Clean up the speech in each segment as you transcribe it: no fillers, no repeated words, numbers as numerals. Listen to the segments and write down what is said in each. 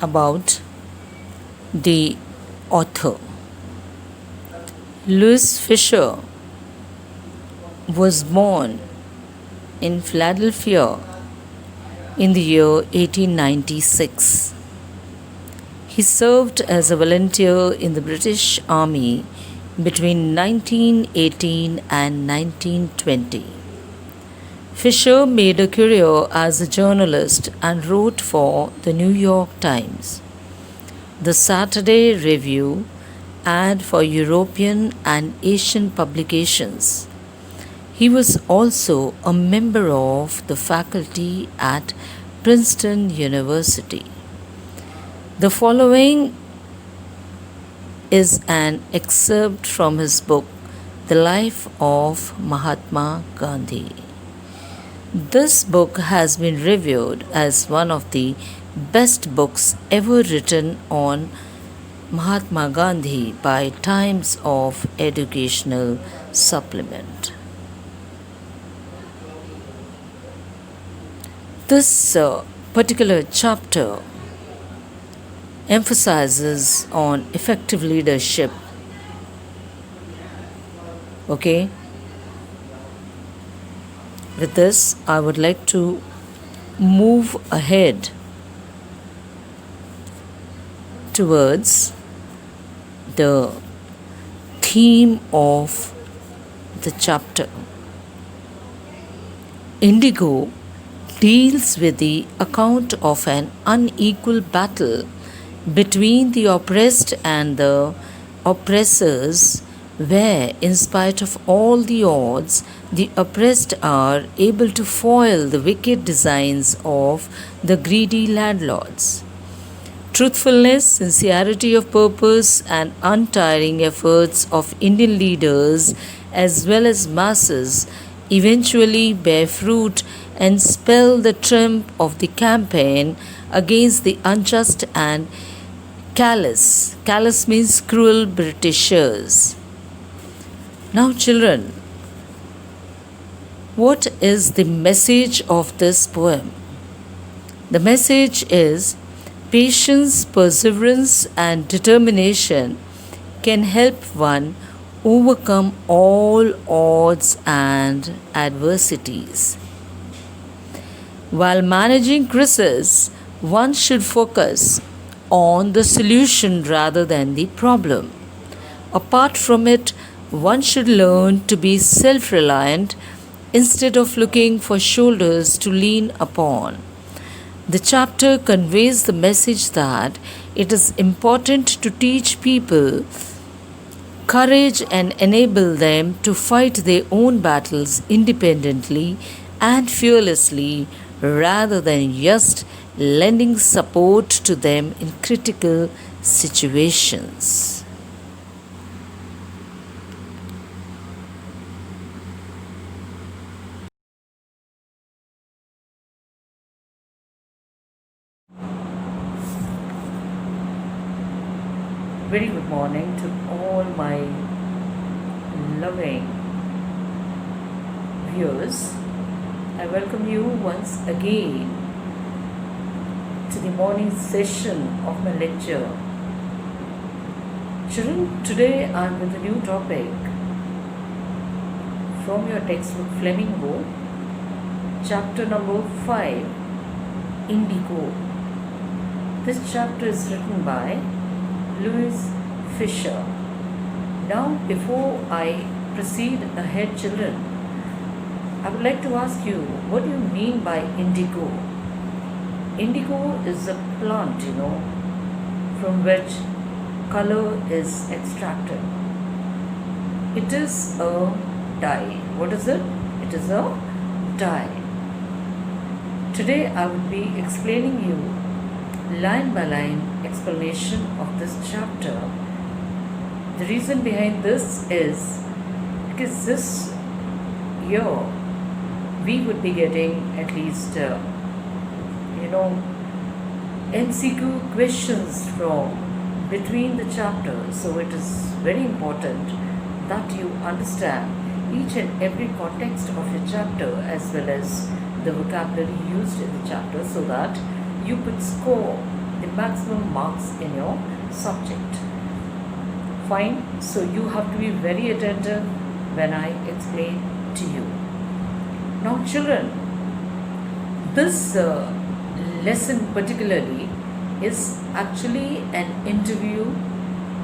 about the author. Louis Fisher was born in Philadelphia in the year 1896. He served as a volunteer in the British Army between 1918 and 1920. Fisher made a career as a journalist and wrote for the New York Times, the Saturday Review, and for European and Asian publications. He was also a member of the faculty at Princeton University. The following is an excerpt from his book, The Life of Mahatma Gandhi. This book has been reviewed as one of the best books ever written on Mahatma Gandhi by Times of Educational Supplement. This particular chapter emphasizes on effective leadership. Okay? With this, I would like to move ahead towards the theme of the chapter. Indigo deals with the account of an unequal battle between the oppressed and the oppressors, where, in spite of all the odds, the oppressed are able to foil the wicked designs of the greedy landlords. Truthfulness, sincerity of purpose, and untiring efforts of Indian leaders as well as masses eventually bear fruit and spell the triumph of the campaign against the unjust and callous. Callous means cruel Britishers. Now, children, what is the message of this poem? The message is patience, perseverance, and determination can help one overcome all odds and adversities. While managing crisis, one should focus on the solution rather than the problem. Apart from it, one should learn to be self-reliant instead of looking for shoulders to lean upon. The chapter conveys the message that it is important to teach people courage and enable them to fight their own battles independently and fearlessly rather than just lending support to them in critical situations. Very good morning to all my loving viewers. I welcome you once again to the morning session of my lecture. Children, today I am with a new topic from your textbook Flamingo, chapter number 5, Indigo. This chapter is written by Louis Fisher. Now, before I proceed ahead, children, I would like to ask you, what do you mean by indigo? Indigo is a plant, from which color is extracted. It is a dye. What is it? It is a dye. Today I will be explaining you line by line explanation of this chapter. The reason behind this is because this year we would be getting at least MCQ questions from between the chapters. So it is very important that you understand each and every context of your chapter as well as the vocabulary used in the chapter, so that you could score the maximum marks in your subject. Fine. So you have to be very attentive when I explain to you. Now, children, this lesson particularly is actually an interview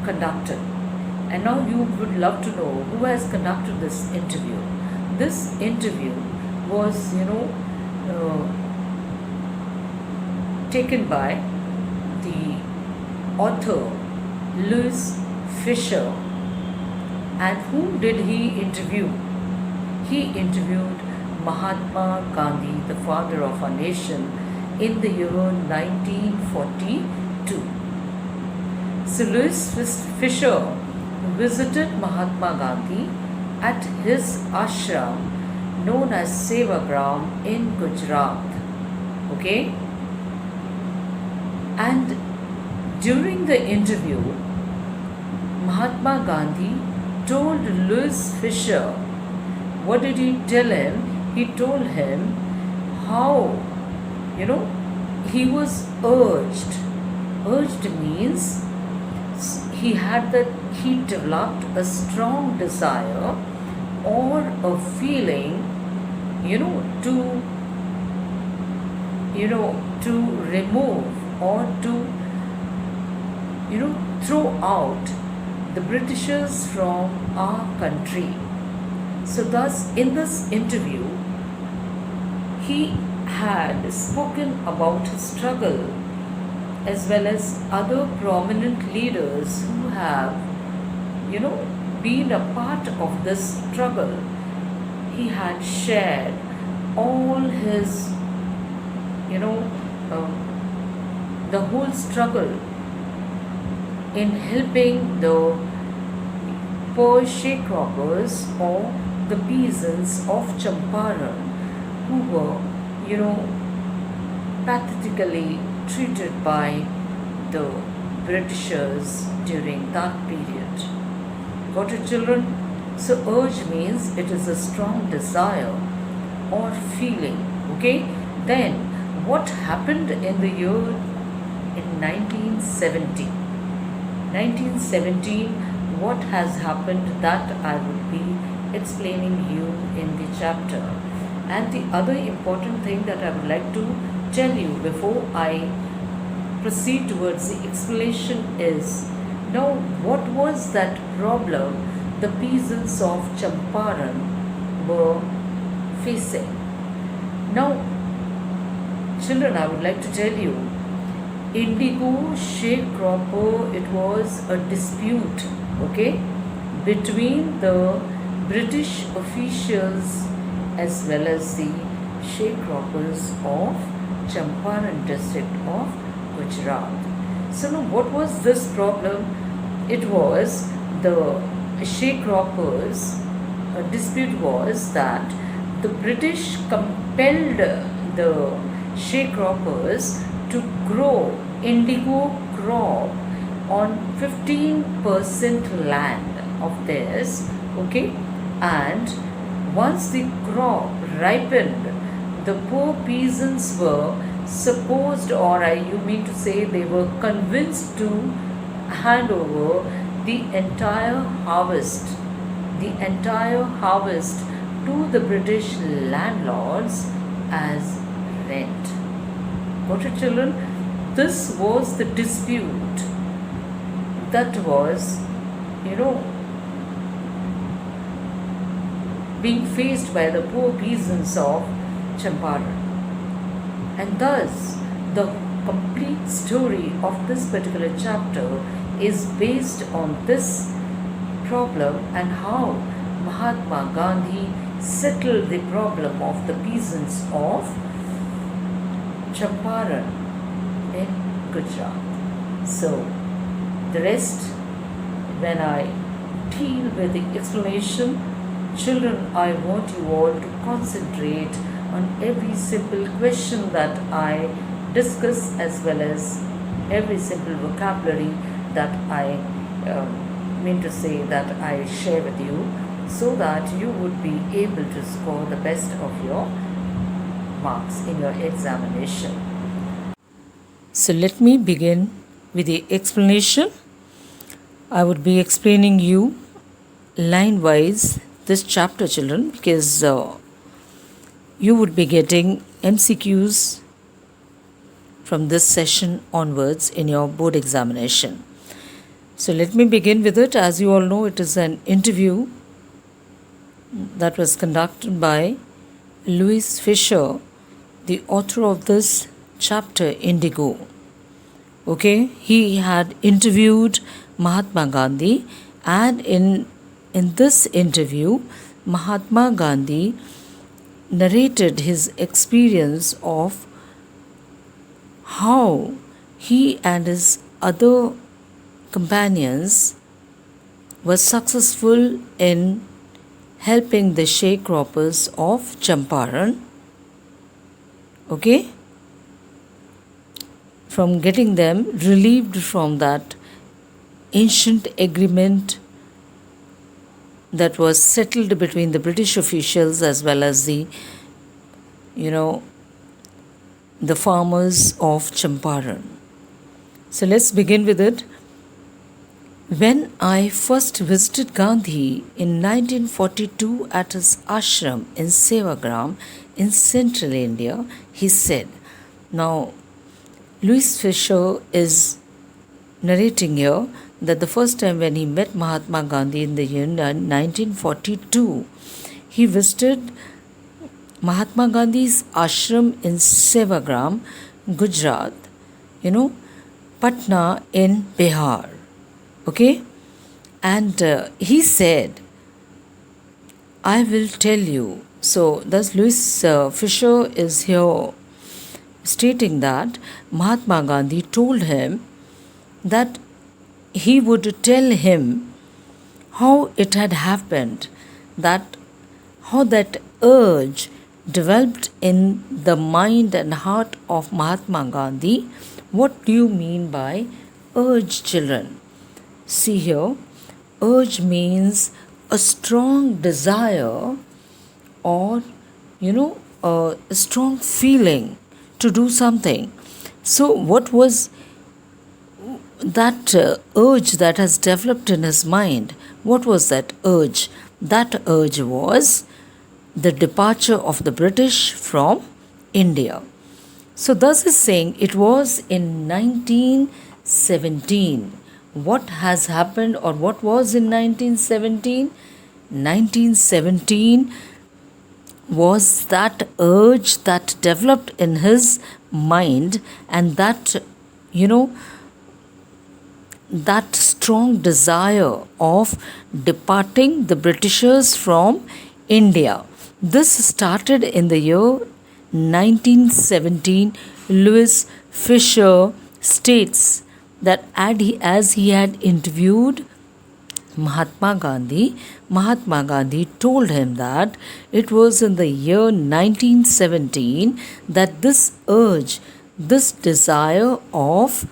conducted. And now you would love to know who has conducted this interview. This interview was, taken by the author Louis Fisher. And whom did he interview? He interviewed Mahatma Gandhi, the father of our nation, in the year 1942. So Louis Fisher visited Mahatma Gandhi at his ashram known as Sevagram in Gujarat. Okay? And during the interview, Mahatma Gandhi told Louis Fisher, what did he tell him? He told him how, he was urged. Urged means he developed a strong desire or a feeling, to remove or to, throw out the Britishers from our country. So thus, in this interview, he had spoken about his struggle as well as other prominent leaders who have, been a part of this struggle. He had shared all his, the whole struggle in helping the poor sharecroppers or the peasants of Champaran who were, pathetically treated by the Britishers during that period. Got it, children? So urge means it is a strong desire or feeling. Okay? Then what happened in the year in 1970? 1917, what has happened, that I will be explaining you in the chapter. And the other important thing that I would like to tell you before I proceed towards the explanation is, now what was that problem the peasants of Champaran were facing? Now, children, I would like to tell you, indigo sharecropper, it was a dispute, okay, between the British officials as well as the sharecroppers of Champaran district of Gujarat. So now what was this problem? It was the sharecroppers, a dispute was that the British compelled the sharecroppers to grow indigo crop on 15% land of theirs, okay, and once the crop ripened, the poor peasants were supposed, or you mean to say they were convinced to hand over the entire harvest to the British landlords as rent. Got it, children? This was the dispute that was, being faced by the poor peasants of Champaran. And thus, the complete story of this particular chapter is based on this problem and how Mahatma Gandhi settled the problem of the peasants of Champaran in Gujarat. So, the rest, when I deal with the explanation, children, I want you all to concentrate on every simple question that I discuss as well as every simple vocabulary that I mean to say that I share with you, so that you would be able to score the best of your marks in your examination. So let me begin with the explanation. I would be explaining you line wise this chapter, children, because you would be getting MCQs from this session onwards in your board examination. So let me begin with it. As you all know, it is an interview that was conducted by Louis Fisher, the author of this chapter, Indigo. Okay, he had interviewed Mahatma Gandhi, and in this interview, Mahatma Gandhi narrated his experience of how he and his other companions were successful in helping the sharecroppers of Champaran, okay, from getting them relieved from that ancient agreement that was settled between the British officials as well as the farmers of Champaran. So let's begin with it. When I first visited Gandhi in 1942 at his ashram in Sevagram in central India, he said. Now, Louis Fisher is narrating here that the first time when he met Mahatma Gandhi in the year 1942, he visited Mahatma Gandhi's ashram in Sevagram, Gujarat, Patna in Bihar. Okay? And he said, I will tell you. So, thus Louis Fisher is here stating that Mahatma Gandhi told him that he would tell him how it had happened, that how that urge developed in the mind and heart of Mahatma Gandhi. What do you mean by urge, children? See here, urge means a strong desire or, a strong feeling to do something. So, what was that urge that has developed in his mind? What was that urge? That urge was the departure of the British from India. So, thus is saying it was in 1917. What has happened or what was in 1917? 1917 was that urge that developed in his mind, and that, that strong desire of departing the Britishers from India. This started in the year 1917. Louis Fisher states that as he had interviewed Mahatma Gandhi told him that it was in the year 1917 that this urge, this desire of,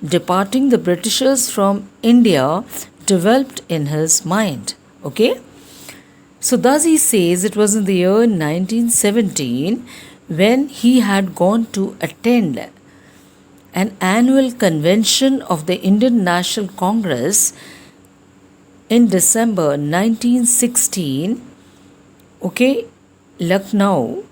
departing the Britishers from India developed in his mind. Okay? So thus he says it was in the year 1917 when he had gone to attend an annual convention of the Indian National Congress in December 1916, okay, Lucknow,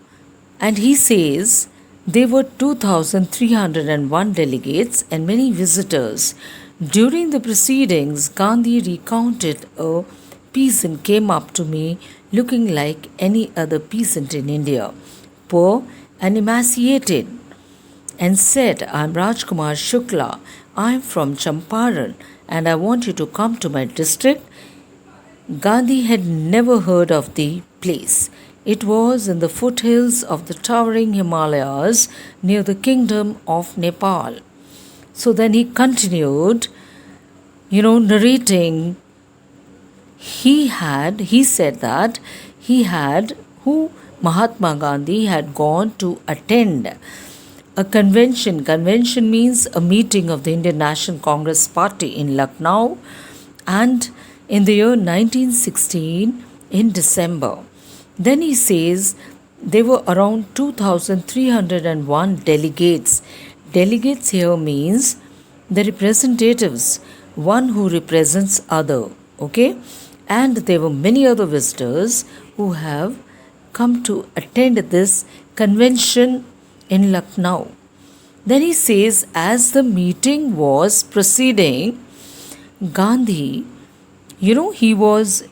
and he says there were 2,301 delegates and many visitors. During the proceedings, Gandhi recounted a peasant came up to me looking like any other peasant in India, poor and emaciated, and said, I am Rajkumar Shukla, I am from Champaran and I want you to come to my district. Gandhi had never heard of the place. It was in the foothills of the towering Himalayas near the kingdom of Nepal. So then he continued, narrating. He said that Mahatma Gandhi had gone to attend a convention. Convention means a meeting of the Indian National Congress Party in Lucknow, and in the year 1916 in December. Then he says there were around 2,301 delegates. delegates here means the representatives, one who represents other. Okay? And there were many other visitors who have come to attend this convention in Lucknow. Then he says, as the meeting was proceeding, Gandhi, he was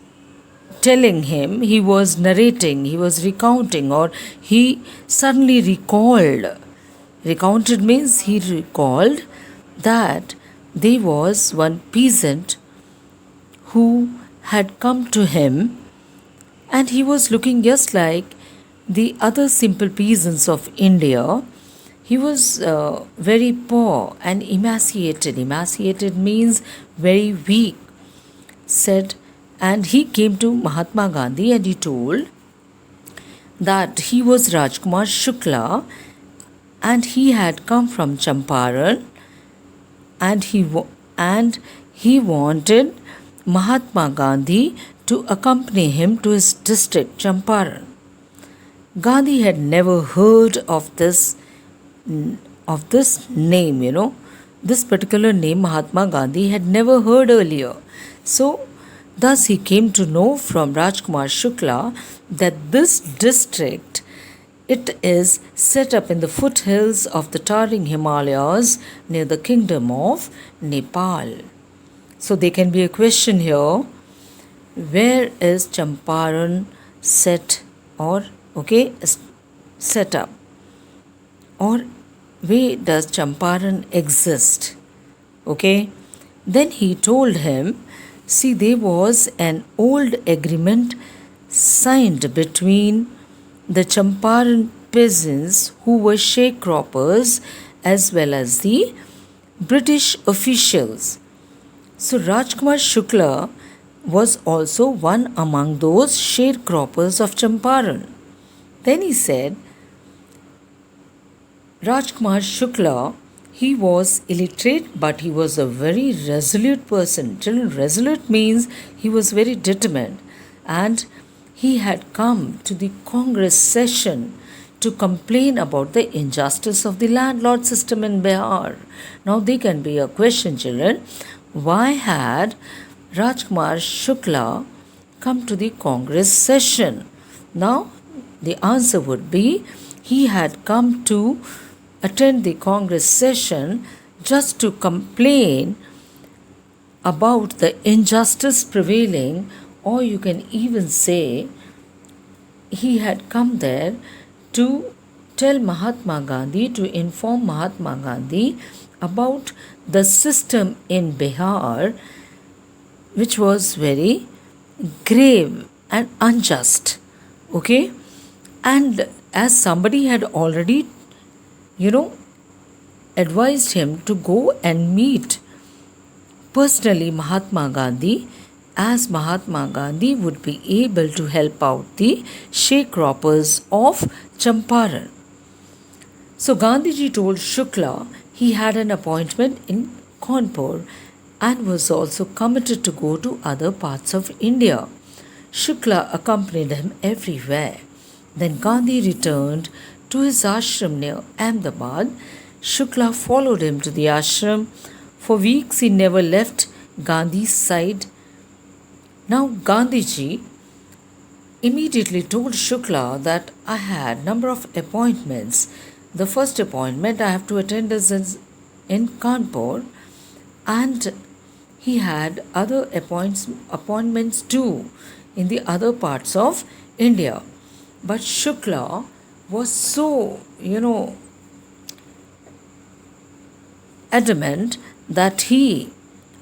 telling him, he was narrating, he was recounting, or he suddenly recalled. Recounted means he recalled that there was one peasant who had come to him, and he was looking just like the other simple peasants of India. He was very poor and emaciated. Emaciated means very weak, said. And he came to Mahatma Gandhi and he told that he was Rajkumar Shukla and he had come from Champaran, and he wanted Mahatma Gandhi to accompany him to his district Champaran. Gandhi had never heard of this name, this particular name Mahatma Gandhi had never heard earlier. So thus he came to know from Rajkumar Shukla that this district, it is set up in the foothills of the towering Himalayas near the kingdom of Nepal. So there can be a question here, where is Champaran set up, or where does Champaran exist? Okay, then he told him, see, there was an old agreement signed between the Champaran peasants who were sharecroppers as well as the British officials. So Rajkumar Shukla was also one among those sharecroppers of Champaran. Then he said, Rajkumar Shukla, he was illiterate, but he was a very resolute person. Children, resolute means he was very determined, and he had come to the Congress session to complain about the injustice of the landlord system in Bihar. Now there can be a question, children, why had Rajkumar Shukla come to the Congress session? Now the answer would be, he had come to attend the Congress session just to complain about the injustice prevailing, or you can even say he had come there to tell Mahatma Gandhi, to inform Mahatma Gandhi about the system in Bihar, which was very grave and unjust. Okay? And as somebody had already advised him to go and meet personally Mahatma Gandhi, as Mahatma Gandhi would be able to help out the sharecroppers of Champaran. So Gandhiji told Shukla he had an appointment in Kanpur and was also committed to go to other parts of India. Shukla accompanied him everywhere. Then Gandhi returned to his ashram near Ahmedabad. Shukla followed him to the ashram. For weeks he never left Gandhi's side. Now Gandhiji immediately told Shukla that I had number of appointments. The first appointment I have to attend is in Kanpur, and he had other appointments too in the other parts of India. But Shukla was so, adamant that he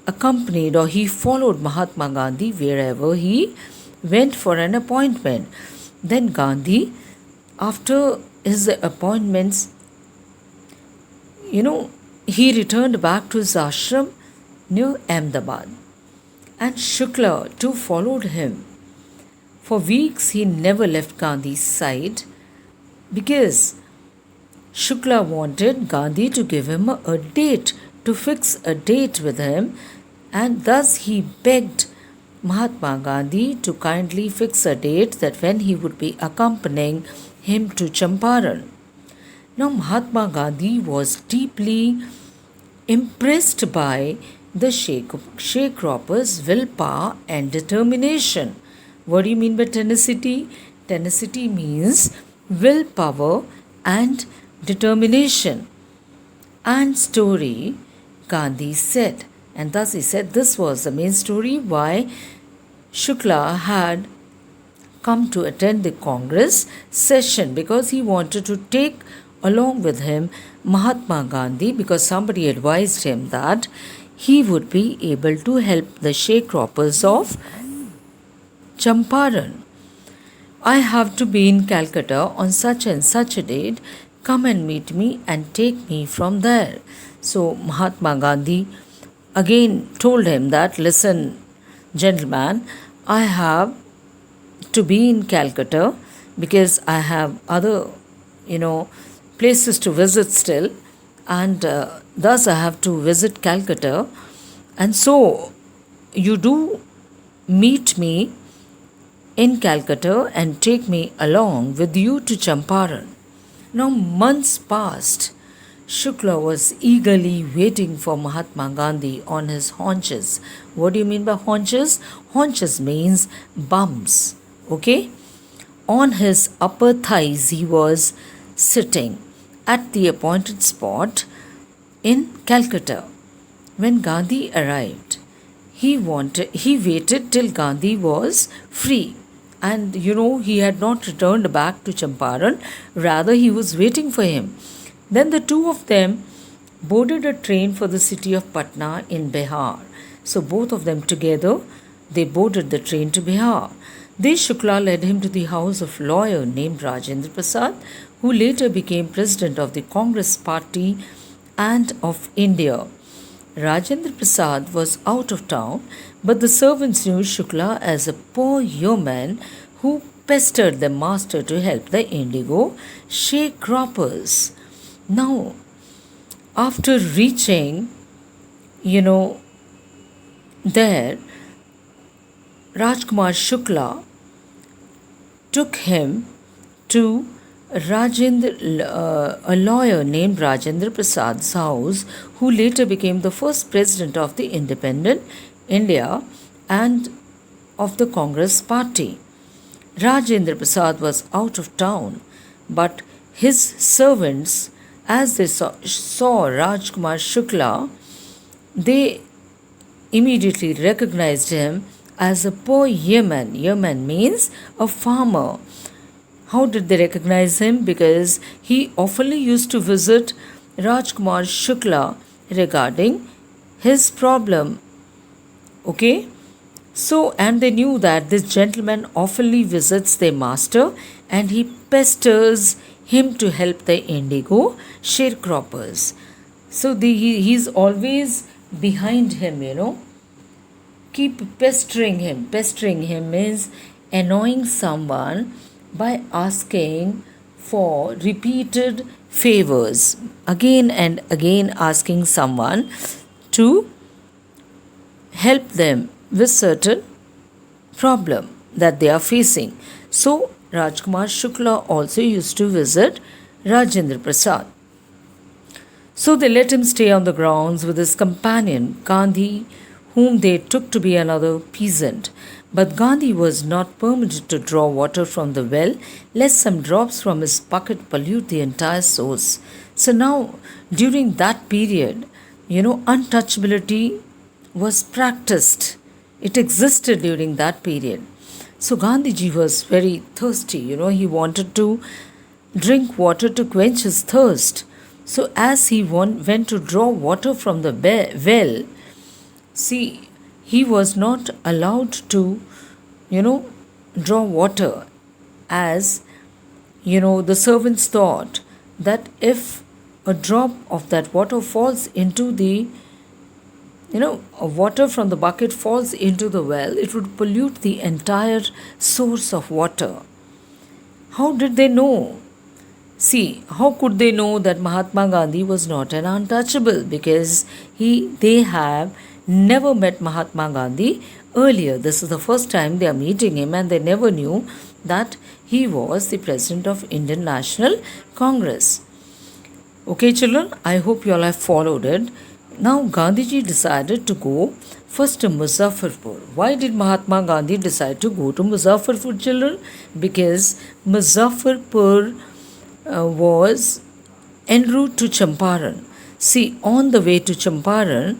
accompanied or he followed Mahatma Gandhi wherever he went for an appointment. Then Gandhi, after his appointments, he returned back to his ashram near Ahmedabad. And Shukla too followed him. For weeks he never left Gandhi's side because Shukla wanted Gandhi to give him a date, to fix a date with him, and thus he begged Mahatma Gandhi to kindly fix a date that when he would be accompanying him to Champaran. Now, Mahatma Gandhi was deeply impressed by the sharecroppers' willpower and determination. What do you mean by tenacity? Tenacity means willpower and determination. And story, Gandhi said. And thus he said this was the main story why Shukla had come to attend the Congress session, because he wanted to take along with him Mahatma Gandhi, because somebody advised him that he would be able to help the sharecroppers of Champaran. I have to be in Calcutta on such and such a date. Come and meet me and take me from there. So Mahatma Gandhi again told him that, listen, gentleman, I have to be in Calcutta because I have other, places to visit still, and thus I have to visit Calcutta. And so you do meet me in Calcutta and take me along with you to Champaran. Now, months passed. Shukla was eagerly waiting for Mahatma Gandhi on his haunches. What do you mean by haunches? Haunches means bums. Okay? On his upper thighs, he was sitting at the appointed spot in Calcutta. When Gandhi arrived, he waited till Gandhi was free. And he had not returned back to Champaran, rather, he was waiting for him. Then the two of them boarded a train for the city of Patna in Bihar. So both of them together, they boarded the train to Bihar. There Shukla led him to the house of a lawyer named Rajendra Prasad, who later became president of the Congress Party and of India. Rajendra Prasad was out of town, but the servants knew Shukla as a poor yeoman who pestered the master to help the indigo sharecroppers. Now, after reaching, there, Rajkumar Shukla took him to a lawyer named Rajendra Prasad's house, who later became the first president of the independent India and of the Congress Party. Rajendra Prasad was out of town, but his servants, as they saw Rajkumar Shukla, they immediately recognized him as a poor yeoman. Yeoman means a farmer. How did they recognize him? Because he oftenly used to visit Rajkumar Shukla regarding his problem. Okay? So, and they knew that this gentleman oftenly visits their master and he pesters him to help the indigo sharecroppers. So, he's always behind him, Keep pestering him. Pestering him means annoying someone by asking for repeated favors, again and again asking someone to help them with certain problem that they are facing. So Rajkumar Shukla also used to visit Rajendra Prasad. So they let him stay on the grounds with his companion Gandhi, whom they took to be another peasant. But Gandhi was not permitted to draw water from the well, lest some drops from his bucket pollute the entire source. So now, during that period, untouchability was practiced. It existed during that period. So Gandhiji was very thirsty, he wanted to drink water to quench his thirst. So as he went to draw water from the well, see, he was not allowed to, draw water, as, the servants thought that if a drop of that water falls into the, water from the bucket falls into the well, it would pollute the entire source of water. How did they know? See, how could they know that Mahatma Gandhi was not an untouchable? Because they have never met Mahatma Gandhi earlier. This is the first time they are meeting him, and they never knew that he was the president of Indian National Congress. Okay, children, I hope you all have followed it. Now, Gandhiji decided to go first to Muzaffarpur. Why did Mahatma Gandhi decide to go to Muzaffarpur, children? Because Muzaffarpur was en route to Champaran. See, on the way to Champaran,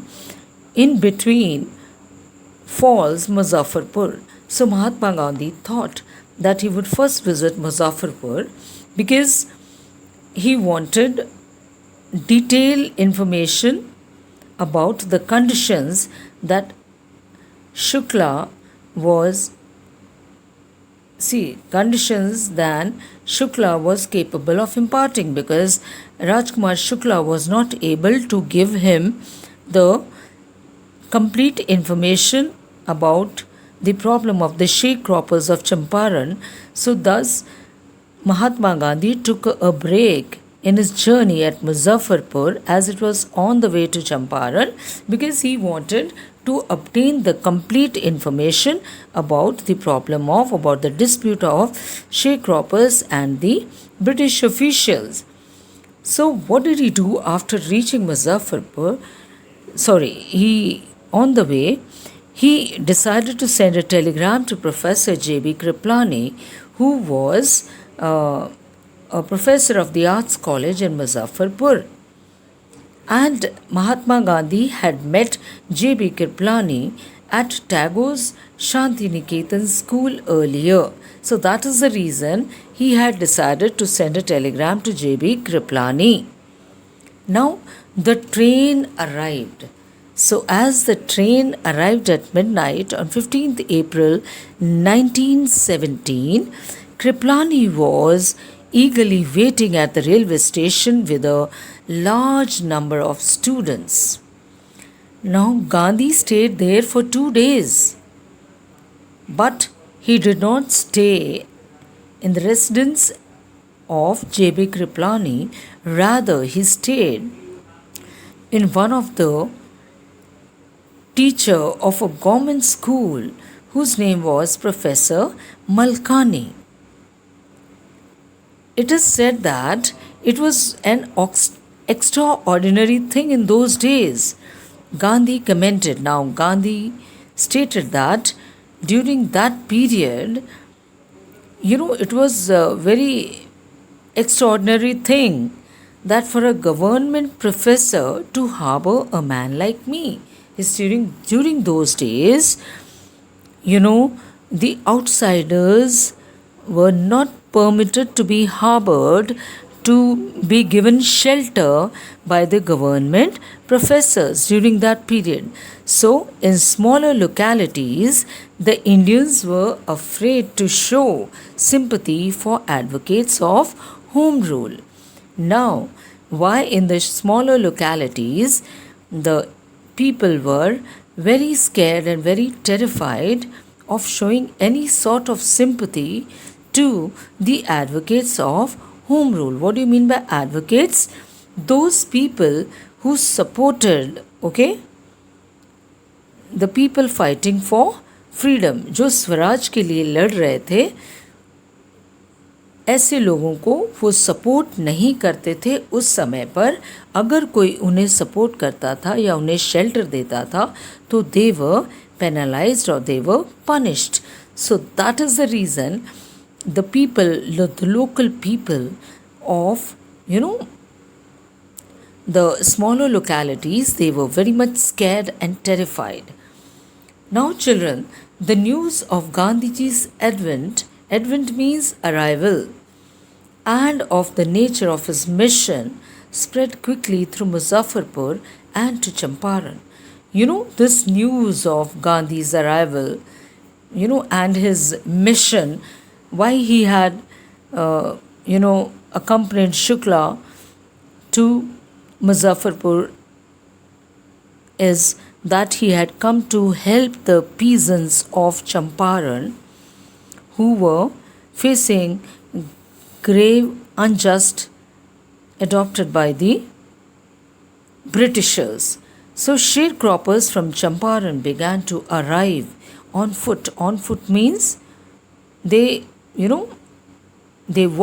in between falls Muzaffarpur. So Mahatma Gandhi thought that he would first visit Muzaffarpur because he wanted detailed information about the conditions that Shukla was conditions than Shukla was capable of imparting, because Rajkumar Shukla was not able to give him the complete information about the problem of the sharecroppers of Champaran. So thus Mahatma Gandhi took a break in his journey at Muzaffarpur as it was on the way to Champaran, because he wanted to obtain the complete information about the problem of, about the dispute of sharecroppers and the British officials. So what did he do after reaching Muzaffarpur? On the way, he decided to send a telegram to Professor J.B. Kriplani, who was a professor of the Arts College in Muzaffarpur. And Mahatma Gandhi had met J.B. Kriplani at Tagore's Shantiniketan school earlier. So that is the reason he had decided to send a telegram to J.B. Kriplani. Now the train arrived. So as the train arrived at midnight on 15th April 1917, Kriplani was eagerly waiting at the railway station with a large number of students. Now Gandhi stayed there for 2 days, but he did not stay in the residence of J.B. Kriplani. Rather, he stayed in one of the teacher of a government school whose name was Professor Malkani. It is said that it was an extraordinary thing in those days. Gandhi commented. Now, Gandhi stated that during that period, it was a very extraordinary thing that for a government professor to harbor a man like me. Is during those days, the outsiders were not permitted to be harbored, to be given shelter by the government professors during that period. So, in smaller localities, the Indians were afraid to show sympathy for advocates of home rule. Now, why in the smaller localities the people were very scared and very terrified of showing any sort of sympathy to the advocates of home rule? What do you mean by advocates? Those people who supported, the people fighting for freedom, जो स्वराज के लिए लड़ रहे थे, ऐसे लोगों को वो सपोर्ट नहीं करते थे उस समय पर. अगर कोई उन्हें सपोर्ट करता था या उन्हें शेल्टर देता था तो दे वर पेनलाइज्ड और they were punished. So that is the reason the local people of, the smaller localities, they were very much scared and terrified. Now, children, the news of Gandhiji's advent means arrival, and of the nature of his mission spread quickly through Muzaffarpur and to Champaran. This news of Gandhi's arrival, and his mission, why he had, accompanied Shukla to Muzaffarpur, is that he had come to help the peasants of Champaran who were facing grave unjust adopted by the Britishers. So sharecroppers from Champaran began to arrive on foot. On foot means they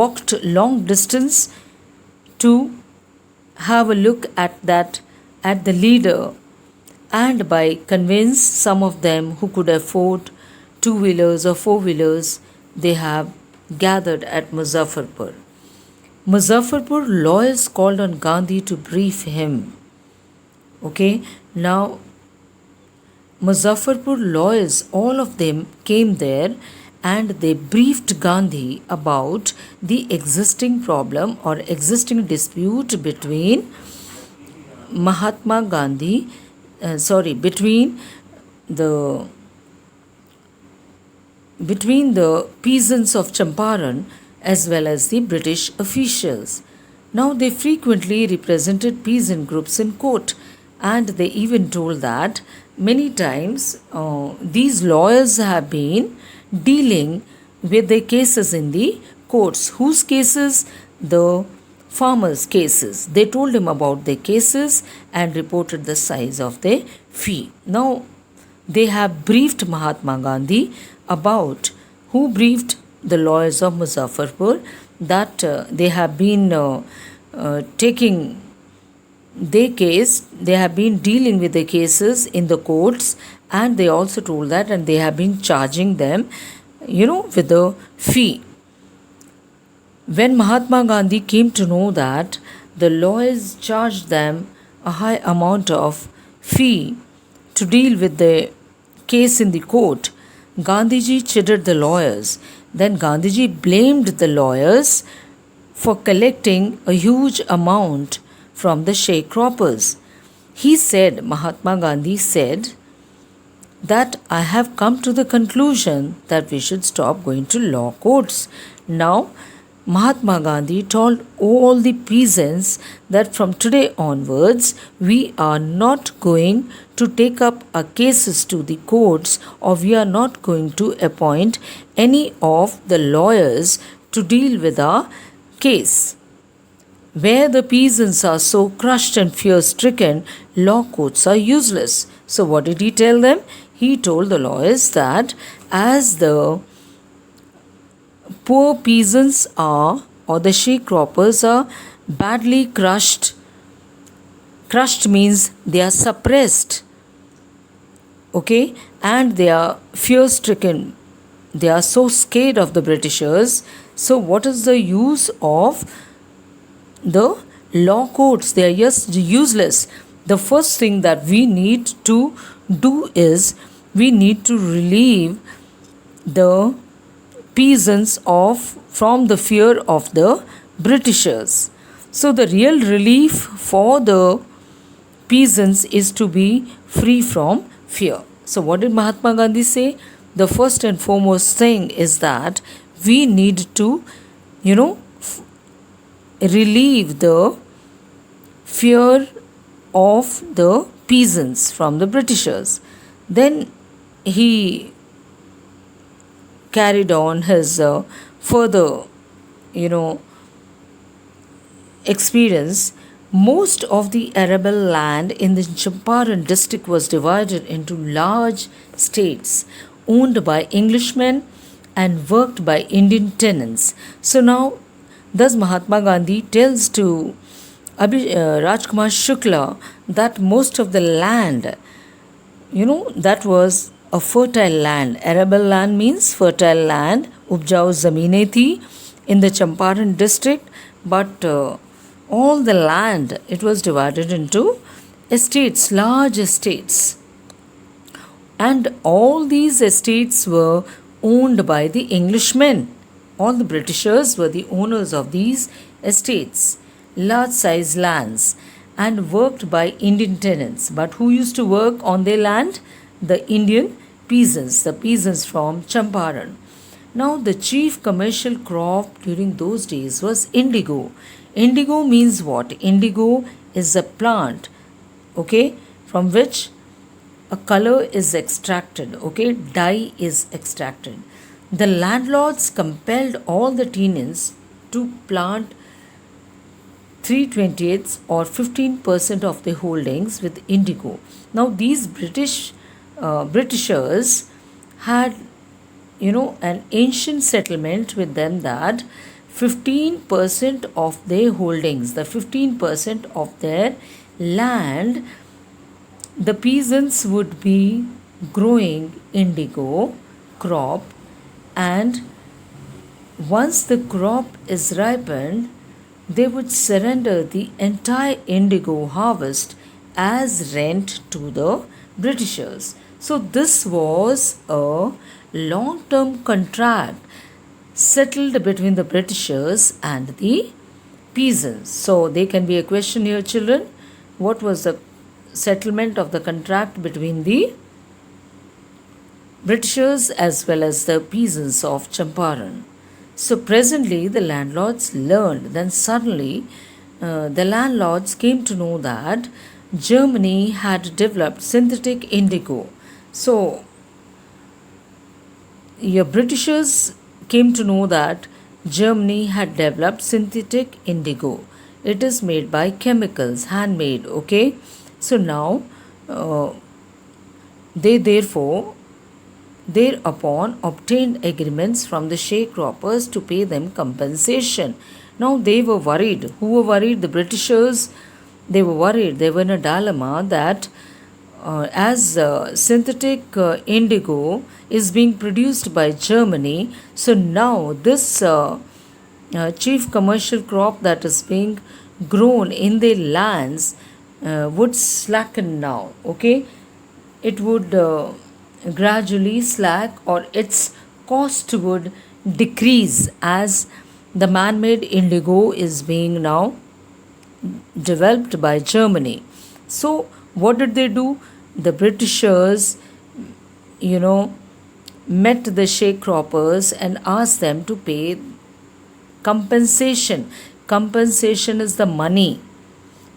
walked long distance to have a look at the leader, and by convince some of them who could afford two-wheelers or four-wheelers, they have gathered at Muzaffarpur. Muzaffarpur lawyers called on Gandhi to brief him. Okay, now Muzaffarpur lawyers, all of them came there and they briefed Gandhi about the existing problem or existing dispute between Mahatma Gandhi, between the peasants of Champaran as well as the British officials. Now they frequently represented peasant groups in court, and they even told that many times these lawyers have been dealing with their cases in the courts. Whose cases? The farmers' cases. They told him about their cases and reported the size of their fee. Now they have briefed Mahatma Gandhi about who briefed the lawyers of Muzaffarpur that they have been taking their case, they have been dealing with the cases in the courts, and they also told that, and they have been charging them, with the fee. When Mahatma Gandhi came to know that the lawyers charged them a high amount of fee to deal with the case in the court, Gandhiji chided the lawyers. Then Gandhiji blamed the lawyers for collecting a huge amount from the sharecroppers. He said, Mahatma Gandhi said, that I have come to the conclusion that we should stop going to law courts. Now, Mahatma Gandhi told all the peasants that from today onwards we are not going to take up our cases to the courts, or we are not going to appoint any of the lawyers to deal with our case. Where the peasants are so crushed and fear stricken, law courts are useless. So, what did he tell them? He told the lawyers that as the poor peasants are, or the sharecroppers are badly crushed means they are suppressed, okay, and they are fear stricken, they are so scared of the Britishers. So what is the use of the law courts? They are just useless. The first thing that we need to do is we need to relieve the peasants from the fear of the Britishers. So the real relief for the peasants is to be free from fear. So what did Mahatma Gandhi say? The first and foremost thing is that we need to, relieve the fear of the peasants from the Britishers. Then he carried on his further, experience. Most of the arable land in the Champaran district was divided into large states owned by Englishmen and worked by Indian tenants. So now, thus Mahatma Gandhi tells to Rajkumar Shukla that most of the land, that was a fertile land. Arable land means fertile land, upjao zamine thi in the Champaran district, but all the land, it was divided into estates, large estates. And all these estates were owned by the Englishmen. All the Britishers were the owners of these estates, large size lands, and worked by Indian tenants. But who used to work on their land? The Indian peasants, the peasants from Champaran. Now, the chief commercial crop during those days was indigo. Indigo means what? Indigo is a plant, okay, from which a color is extracted, okay, dye is extracted. The landlords compelled all the tenants to plant 3/28 or 15% of their holdings with indigo. Now, these Britishers had, an ancient settlement with them that 15% of their holdings, the 15% of their land, the peasants would be growing indigo crop, and once the crop is ripened, they would surrender the entire indigo harvest as rent to the Britishers. So, this was a long term contract settled between the Britishers and the peasants. So, there can be a question here, children. What was the settlement of the contract between the Britishers as well as the peasants of Champaran? So presently, the landlords learned, then suddenly the landlords came to know that Germany had developed synthetic indigo. So, your Britishers came to know that Germany had developed synthetic indigo. It is made by chemicals, handmade, okay? So now they therefore thereupon obtained agreements from the sharecroppers to pay them compensation. Now they were worried. Who were worried? The Britishers. They were worried. They were in a dilemma that as synthetic indigo is being produced by Germany, so now this chief commercial crop that is being grown in their lands would slacken now. Okay, it would gradually slack, or its cost would decrease as the man-made indigo is being now developed by Germany. So what did they do? The Britishers, met the sharecroppers and asked them to pay compensation. Compensation is the money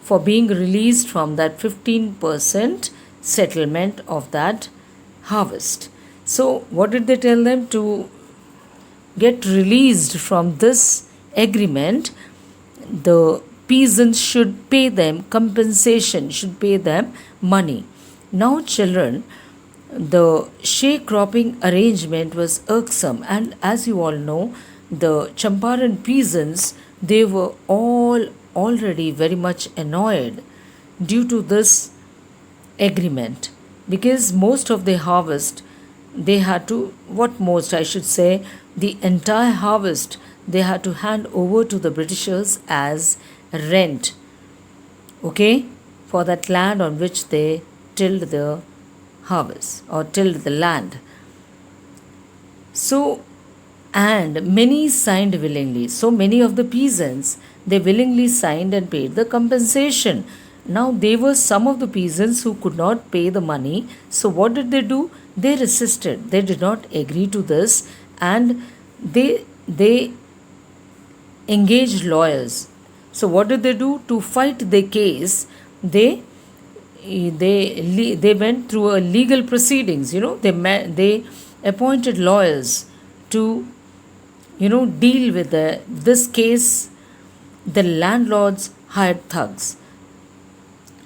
for being released from that 15% settlement of that harvest. So what did they tell them? To get released from this agreement, the peasants should pay them compensation, should pay them money. Now children, the sharecropping arrangement was irksome, and as you all know, the Champaran peasants, they were all already very much annoyed due to this agreement, because most of the harvest they had to, what most I should say, the entire harvest they had to hand over to the Britishers as rent, okay, for that land on which they tilled the harvest or tilled the land. So, and many signed willingly. So many of the peasants, they willingly signed and paid the compensation. Now there were some of the peasants who could not pay the money. So what did they do? They resisted. They did not agree to this, and they engaged lawyers. So what did they do? To fight their case, they went through a legal proceedings. They appointed lawyers to deal with this case. The landlords hired thugs,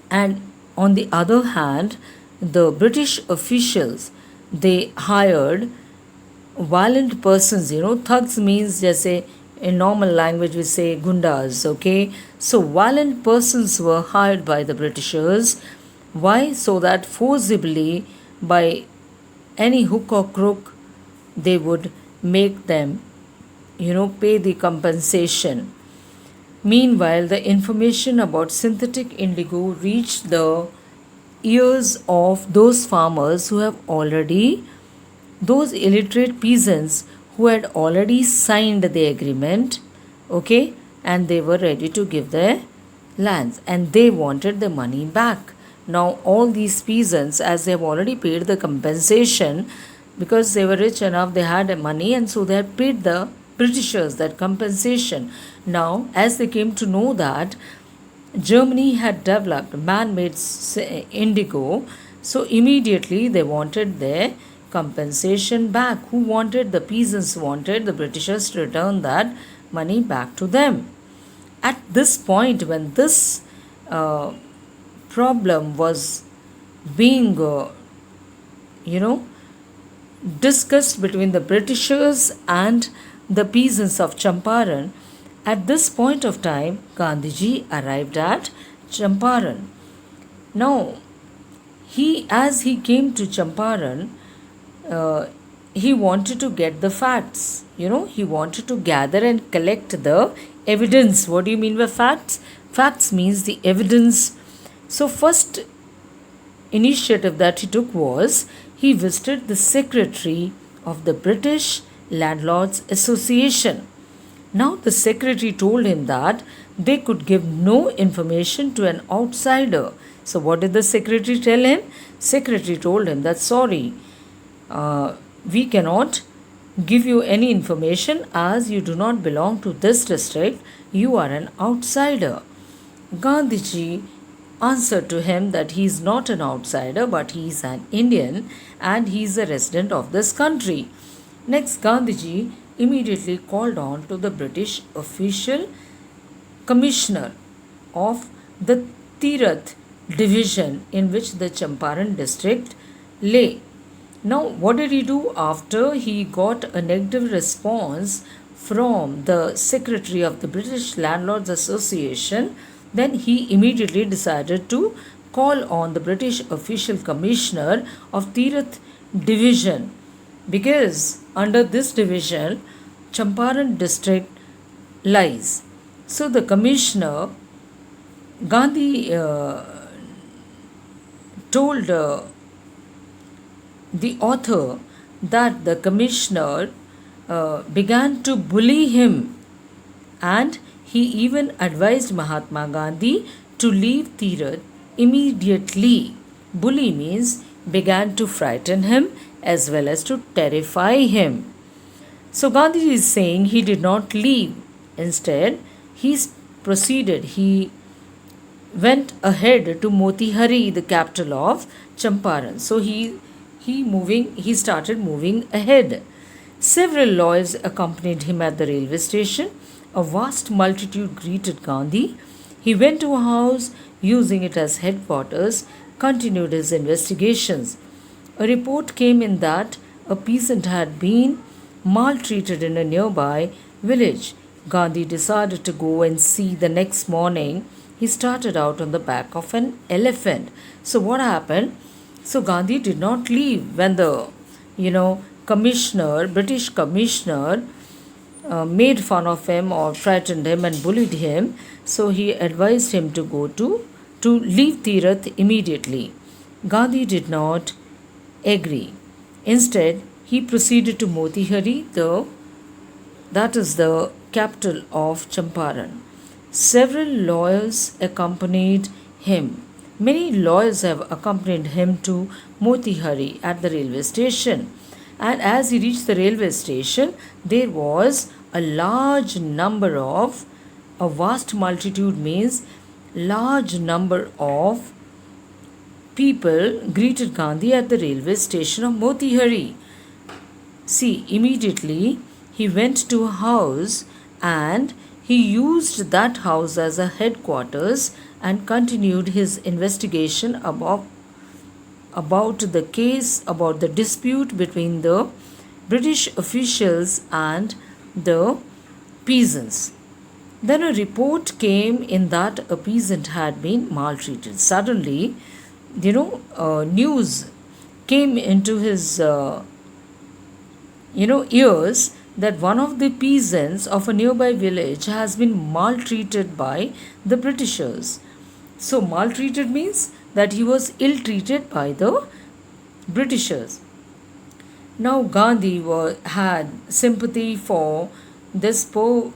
and on the other hand, the British officials, they hired violent persons. Thugs means, just in normal language we say gundas, okay? So violent persons were hired by the Britishers. Why? So that forcibly, by any hook or crook, they would make them pay the compensation. Meanwhile, the information about synthetic indigo reached the ears of those farmers who have already, those illiterate peasants who had already signed the agreement, okay, and they were ready to give their lands, and they wanted the money back. Now all these peasants, as they have already paid the compensation, because they were rich enough, they had money, and so they had paid the Britishers that compensation. Now as they came to know that Germany had developed man-made indigo, so immediately they wanted their compensation back. Who wanted? The peasants wanted the Britishers to return that money back to them. At this point, when this problem was being, discussed between the Britishers and the peasants of Champaran. At this point of time, Gandhiji arrived at Champaran. Now, as he came to Champaran, uh, he wanted to get the facts. He wanted to gather and collect the evidence. What do you mean by facts? Facts means the evidence. So, first initiative that he took was he visited the secretary of the British Landlords Association. Now, the secretary told him that they could give no information to an outsider. So, what did the secretary tell him? Secretary told him that sorry, we cannot give you any information as you do not belong to this district, you are an outsider. Gandhiji answered to him that he is not an outsider but he is an Indian and he is a resident of this country. Next, Gandhiji immediately called on to the British official commissioner of the Tirath division in which the Champaran district lay. Now, what did he do after he got a negative response from the secretary of the British Landlords Association? Then he immediately decided to call on the British official commissioner of Tirath division, because under this division Champaran district lies. So the commissioner, Gandhi told the author that the commissioner began to bully him, and he even advised Mahatma Gandhi to leave Tirath immediately. Bully means began to frighten him as well as to terrify him. So Gandhi is saying he did not leave. Instead, he proceeded. He went ahead to Motihari, the capital of Champaran. So he started moving ahead. Several lawyers accompanied him at the railway station. A vast multitude greeted Gandhi. He went to a house, using it as headquarters, continued his investigations. A report came in that a peasant had been maltreated in a nearby village. Gandhi decided to go and see. The next morning, he started out on the back of an elephant. So what happened? So Gandhi did not leave when the, British commissioner made fun of him or frightened him and bullied him. So he advised him to leave Tirath immediately. Gandhi did not agree. Instead, he proceeded to Motihari, that is the capital of Champaran. Several lawyers accompanied him. Many lawyers have accompanied him to Motihari at the railway station. And as he reached the railway station, there was a vast multitude means large number of people greeted Gandhi at the railway station of Motihari. See, immediately he went to a house and he used that house as a headquarters and continued his investigation about the case, about the dispute between the British officials and the peasants. Then a report came in that a peasant had been maltreated. Suddenly, news came into his ears that one of the peasants of a nearby village has been maltreated by the Britishers. So maltreated means that he was ill treated by the Britishers. Now Gandhi had sympathy for this poor,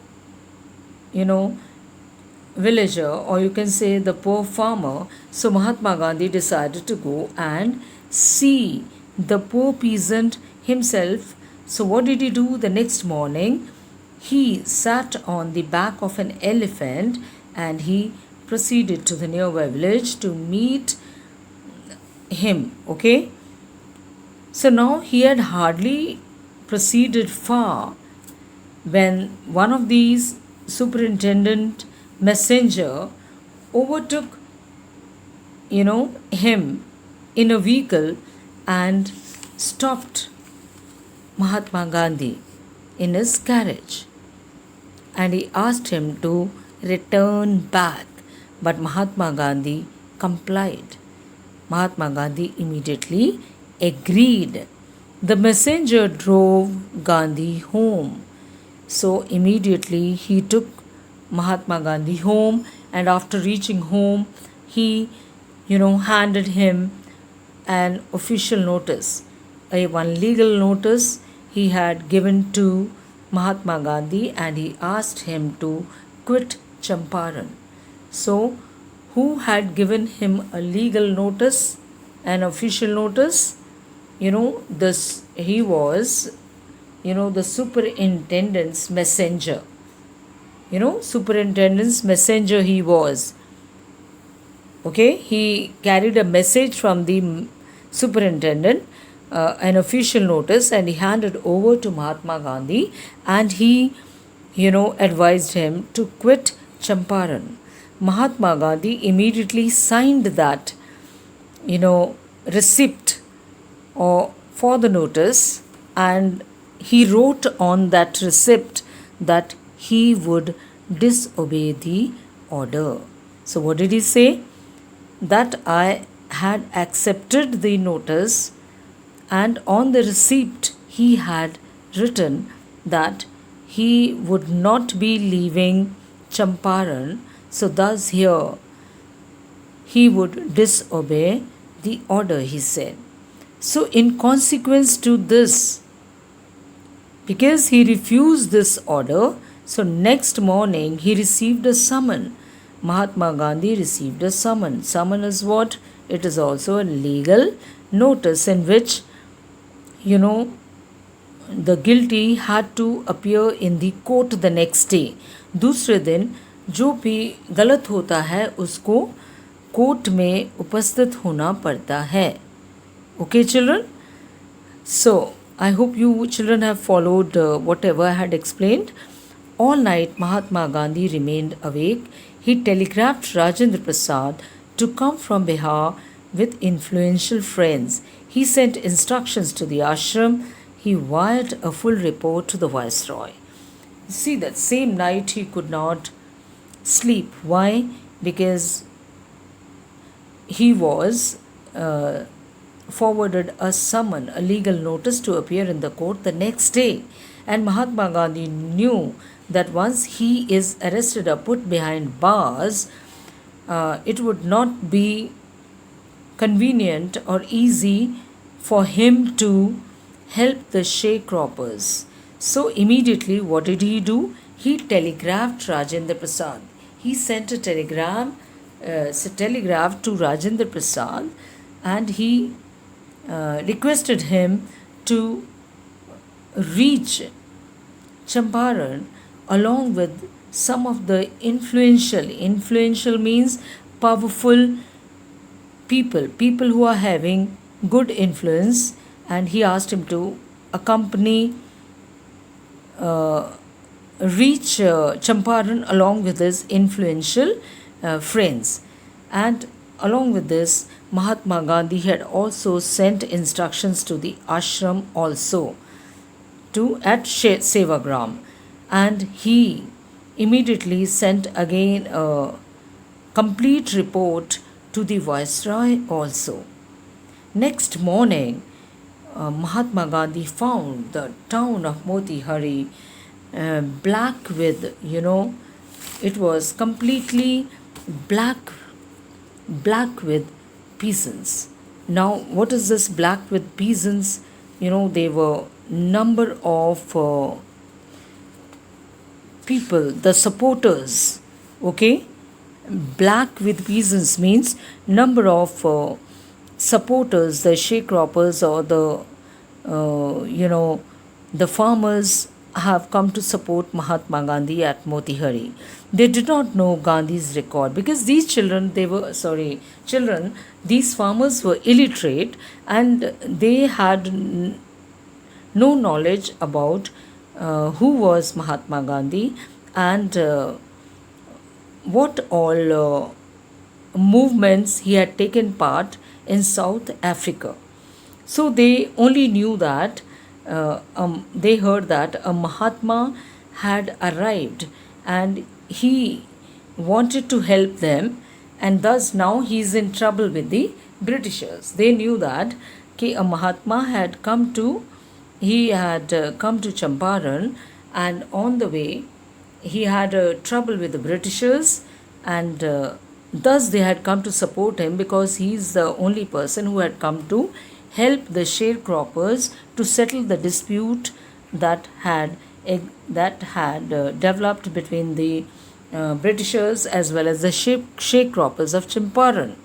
villager, or you can say the poor farmer. So Mahatma Gandhi decided to go and see the poor peasant himself. So what did he do the next morning? He sat on the back of an elephant and he proceeded to the nearby village to meet him. Okay. So now he had hardly proceeded far when one of these superintendent messenger overtook him in a vehicle and stopped Mahatma Gandhi. in his carriage and he asked him to return back. But Mahatma Gandhi complied. Mahatma Gandhi immediately agreed. The messenger drove Gandhi home. So immediately he took Mahatma Gandhi home, and after reaching home, he, handed him an official notice, one legal notice he had given to Mahatma Gandhi, and he asked him to quit Champaran. So, who had given him a legal notice, an official notice? This he was, the superintendent's messenger. Superintendent's messenger he was. Okay, he carried a message from the superintendent, an official notice, and he handed over to Mahatma Gandhi, and he, advised him to quit Champaran. Mahatma Gandhi immediately signed that, receipt or for the notice, and he wrote on that receipt that he would disobey the order. So, what did he say? That I had accepted the notice, and on the receipt he had written that he would not be leaving Champaran, so thus here he would disobey the order, he said. So, in consequence to this, because he refused this order, so next morning he received a summon. Mahatma Gandhi received a summon. Summon is what? It is also a legal notice in which, the guilty had to appear in the court the next day. दूसरे दिन जो भी गलत होता है उसको court में उपस्थित होना पड़ता है. Okay, children? So, I hope you children have followed whatever I had explained. All night Mahatma Gandhi remained awake. He telegraphed Rajendra Prasad to come from Bihar with influential friends. He sent instructions to the ashram. He wired a full report to the viceroy. See, that same night he could not sleep. Why? Because he was forwarded a summon, a legal notice to appear in the court the next day. And Mahatma Gandhi knew that once he is arrested or put behind bars, it would not be convenient or easy for him to help the sharecroppers. So immediately what did he do? He telegraphed Rajendra Prasad. He sent a telegraph to Rajendra Prasad, and he requested him to reach Champaran along with some of the influential means powerful people who are having good influence, and he asked him to accompany reach Champaran along with his influential friends. And along with this, Mahatma Gandhi had also sent instructions to the ashram also at Sevagram, and he immediately sent again a complete report to the viceroy also. Next morning, Mahatma Gandhi found the town of Motihari black with, it was completely black with peasants. Now, what is this black with peasants? They were number of people, the supporters. Okay, black with peasants means number of supporters, the sharecroppers or the farmers have come to support Mahatma Gandhi at Motihari. They did not know Gandhi's record because these these farmers were illiterate, and they had no knowledge about who was Mahatma Gandhi and what all movements he had taken part in South Africa. So they only knew that they heard that a Mahatma had arrived and he wanted to help them, and thus now he is in trouble with the Britishers. They knew that a Mahatma had come to come to Champaran, and on the way he had trouble with the Britishers, and thus they had come to support him because he is the only person who had come to help the sharecroppers to settle the dispute that had developed between the Britishers as well as the sharecroppers of Champaran.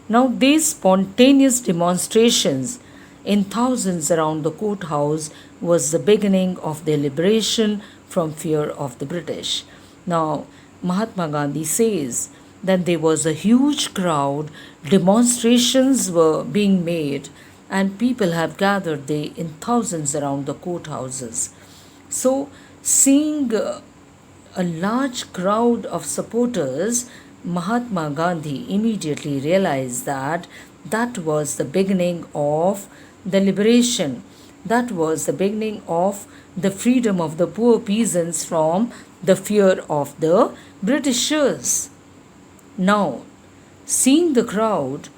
Now, these spontaneous demonstrations in thousands around the courthouse was the beginning of their liberation from fear of the British. Now, Mahatma Gandhi says that there was a huge crowd, demonstrations were being made, and people have gathered there in thousands around the courthouses. So, seeing a large crowd of supporters, Mahatma Gandhi immediately realized that that was the beginning of the liberation. That was the beginning of the freedom of the poor peasants from the fear of the Britishers. Now, seeing the crowd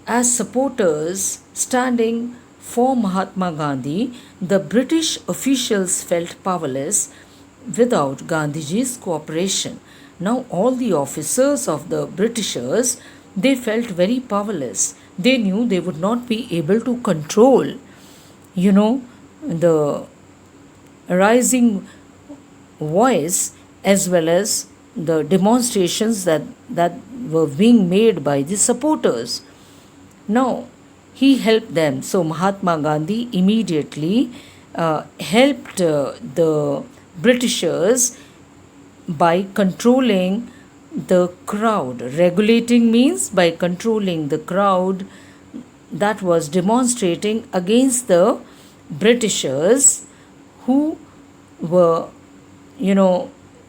as supporters standing for Mahatma Gandhi, the British officials felt powerless without Gandhiji's cooperation. Now all the officers of the Britishers, they felt very powerless. They knew they would not be able to control, the rising voice as well as the demonstrations that were being made by the supporters. Now, he helped them. So, Mahatma Gandhi immediately helped the Britishers by controlling the crowd. Regulating means by controlling the crowd that was demonstrating against the Britishers who were,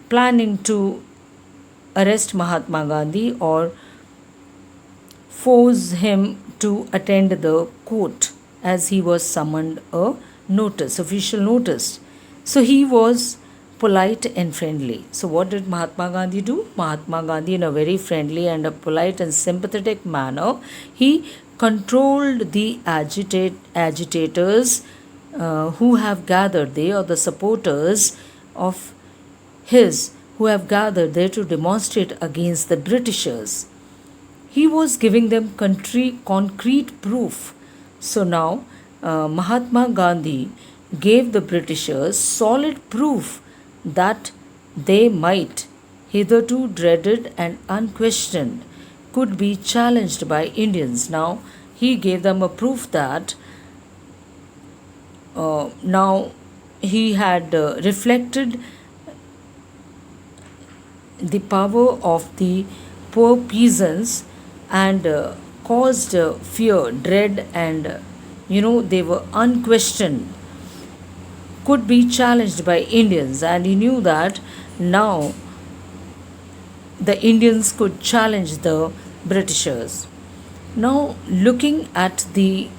planning to arrest Mahatma Gandhi or force him to attend the court as he was summoned a official notice. So he was polite and friendly. So what did Mahatma Gandhi do? Mahatma Gandhi, in a very friendly and a polite and sympathetic manner, he controlled the agitators who have gathered there, or the supporters of his who have gathered there to demonstrate against the Britishers. He was giving them concrete proof. So now Mahatma Gandhi gave the Britishers solid proof that they might, hitherto dreaded and unquestioned, could be challenged by Indians. Now he gave them a proof that now he had reflected the power of the poor peasants and caused fear, dread, and they were unquestioned, could be challenged by Indians, and he knew that now the Indians could challenge the Britishers. Now, looking at the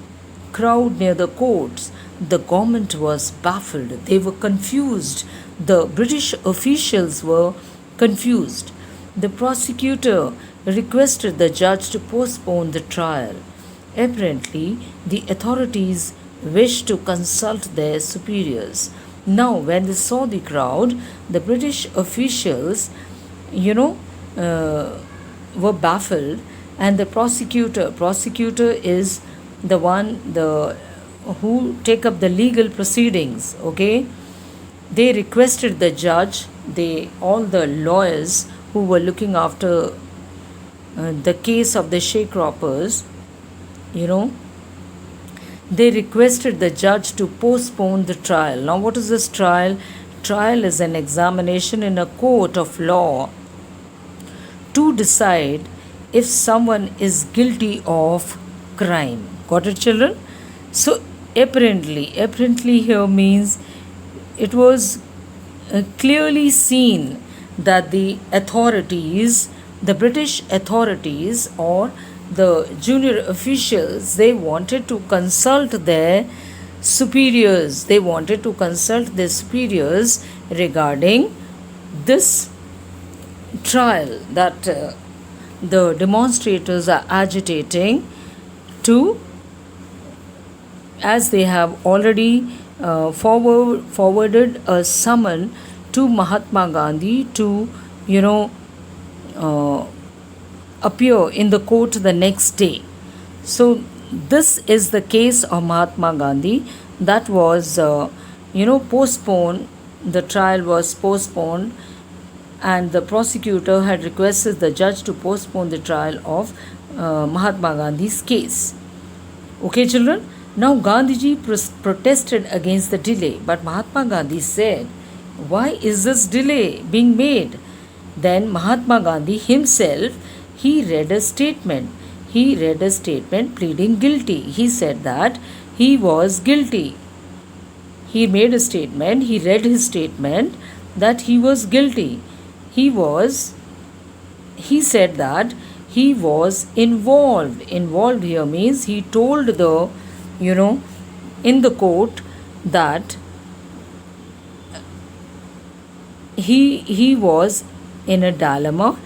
crowd near the courts, the government was baffled. They were confused. The British officials were confused. The prosecutor requested the judge to postpone the trial. Apparently, the authorities wished to consult their superiors. Now, when they saw the crowd, the British officials, were baffled, and the prosecutor is the one who take up the legal proceedings. Okay, they requested the judge, all the lawyers who were looking after the case of the sharecroppers, they requested the judge to postpone the trial. Now, what is this trial? Trial is an examination in a court of law to decide if someone is guilty of crime. Got it, children? So, apparently here means it was clearly seen that the authorities, the British authorities or the junior officials, they wanted to consult their superiors. They wanted to consult their superiors regarding this trial that the demonstrators are agitating to, as they have already forwarded a summon to Mahatma Gandhi to, uh, appear in the court the next day. So this is the case of Mahatma Gandhi that was, postponed. The trial was postponed, and the prosecutor had requested the judge to postpone the trial of Mahatma Gandhi's case. Okay, children? Now Gandhiji protested against the delay, but Mahatma Gandhi said, "Why is this delay being made?" Then Mahatma Gandhi himself, he read a statement. He read a statement pleading guilty. He said that he was guilty. He made a statement, he read his statement that he was guilty. He said that he was involved. Involved here means he told the, in the court that he was in a dilemma,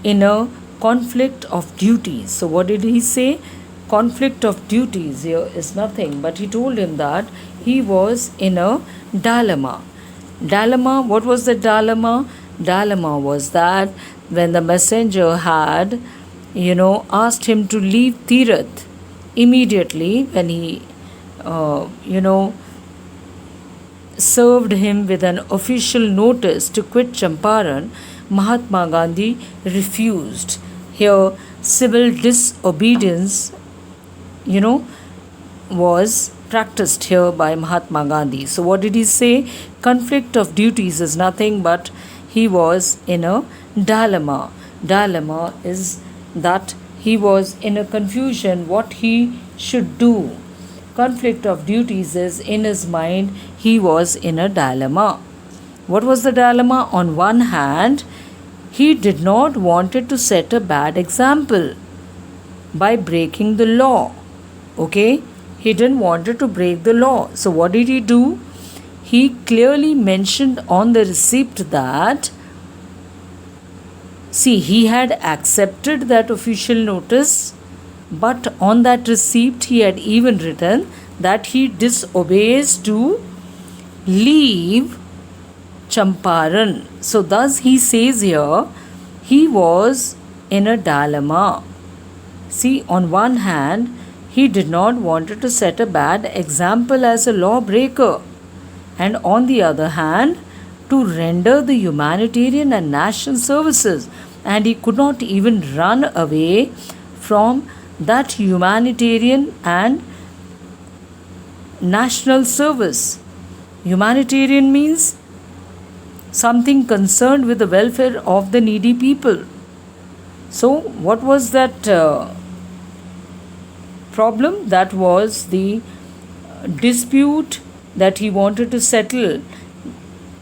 in a conflict of duties. So what did he say? Conflict of duties here is nothing, but he told him that he was in a dilemma. Dilemma, what was the dilemma? Dilemma was that when the messenger had, asked him to leave Tirath immediately, when he, served him with an official notice to quit Champaran, Mahatma Gandhi refused. Here, civil disobedience, was practiced here by Mahatma Gandhi. So, what did he say? Conflict of duties is nothing but he was in a dilemma. Dilemma is that he was in a confusion what he should do. Conflict of duties is in his mind he was in a dilemma. What was the dilemma? On one hand, he did not wanted to set a bad example by breaking the law. Okay? He didn't wanted to break the law. So what did he do? He clearly mentioned on the receipt that, see, he had accepted that official notice, but on that receipt he had even written that he disobeys to leave Champaran. So thus he says here, he was in a dilemma. See, on one hand, he did not want to set a bad example as a lawbreaker, and on the other hand, to render the humanitarian and national services, and he could not even run away from that humanitarian and national service. Humanitarian means something concerned with the welfare of the needy people. So, what was that problem? That was the dispute that he wanted to settle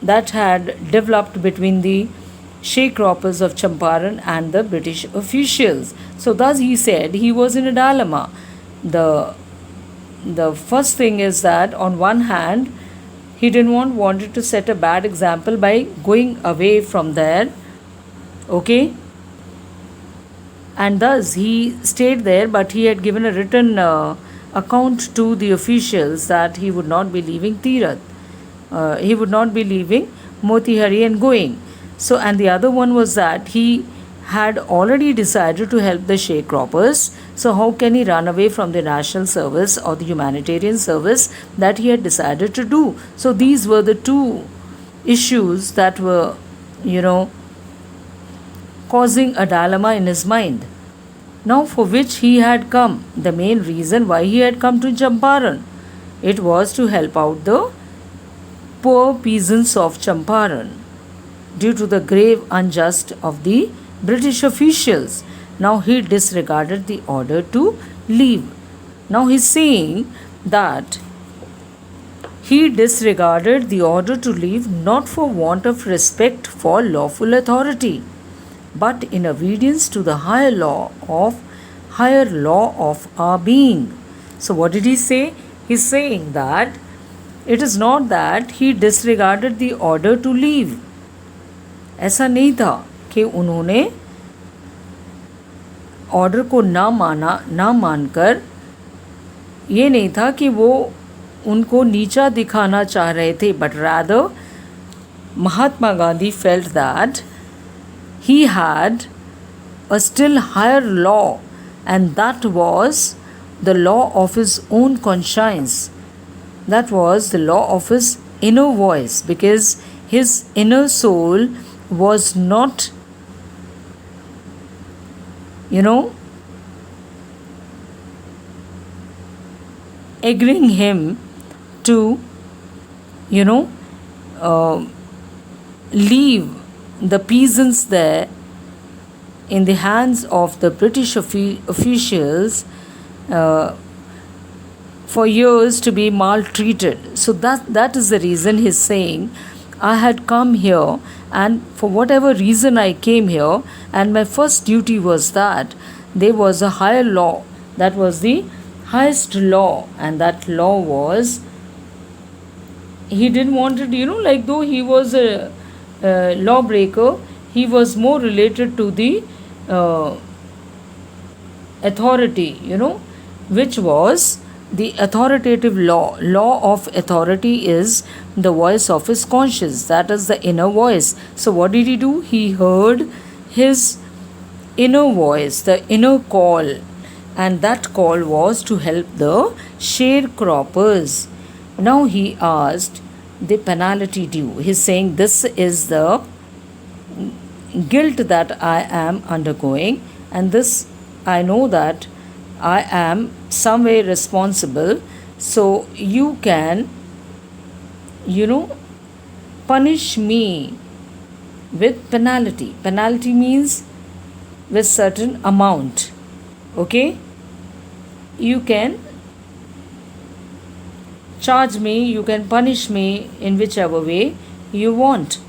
that had developed between the sharecroppers of Champaran and the British officials. So thus he said he was in a dilemma. The first thing is that on one hand he didn't wanted to set a bad example by going away from there. Okay? And thus he stayed there, but he had given a written account to the officials that he would not be leaving Tirath. He would not be leaving Motihari and going. So, and the other one was that he had already decided to help the sharecroppers. So, how can he run away from the national service or the humanitarian service that he had decided to do? So, these were the two issues that were, causing a dilemma in his mind. Now, for which he had come, the main reason why he had come to Champaran, it was to help out the poor peasants of Champaran due to the grave unjust of the British officials. Now he disregarded the order to leave. Now he is saying that he disregarded the order to leave not for want of respect for lawful authority, but in obedience to the higher law of our being. So what did he say? He's saying that it is not that he disregarded the order to leave. ऐसा नहीं था कि उन्होंने order को ना मानकर, ये नहीं था कि वो उनको नीचा दिखाना चाह रहे थे, but rather Mahatma Gandhi felt that he had a still higher law, and that was the law of his own conscience. That was the law of his inner voice, because his inner soul was not, agreeing him to, leave the peasants there in the hands of the British officials for years to be maltreated. So that is the reason he's saying, I had come here, and for whatever reason I came here, and my first duty was that there was a higher law. That was the highest law, and that law was, he didn't want it, like though he was a lawbreaker, he was more related to the authority, which was the authoritative law. Law of authority is the voice of his conscience, that is the inner voice. So what did he do? He heard his inner voice, the inner call, and that call was to help the sharecroppers. Now he asked the penalty due. He's saying, this is the guilt that I am undergoing, and this I know that I am some way responsible, so you can, punish me with penalty. Penalty means with certain amount. Okay? You can charge me, you can punish me in whichever way you want.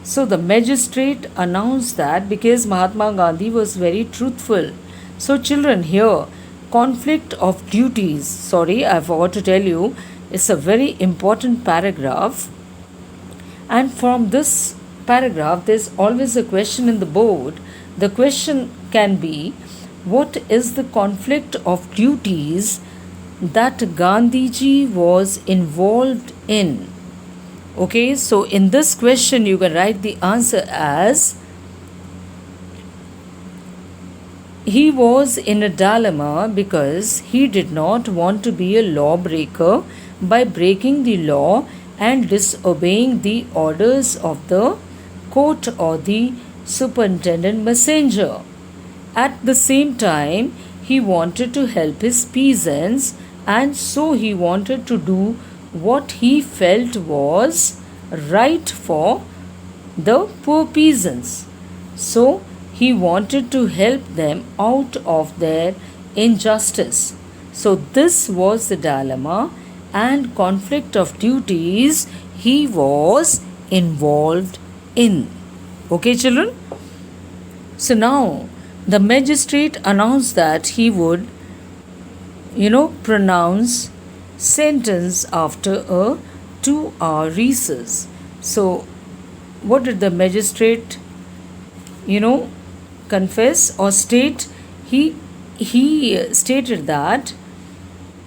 So the magistrate announced that, because Mahatma Gandhi was very truthful. So children, here, conflict of duties. Sorry, I forgot to tell you, it's a very important paragraph. And from this paragraph, there's always a question in the board. The question can be, what is the conflict of duties that Gandhiji was involved in? Okay, so in this question you can write the answer as, he was in a dilemma because he did not want to be a lawbreaker by breaking the law and disobeying the orders of the court or the superintendent messenger. At the same time, he wanted to help his peasants, and so he wanted to do what he felt was right for the poor peasants. So he wanted to help them out of their injustice. So this was the dilemma and conflict of duties he was involved in. Okay, children? So now the magistrate announced that he would, pronounce sentence after a 2-hour recess. So what did the magistrate, confess or state? He stated that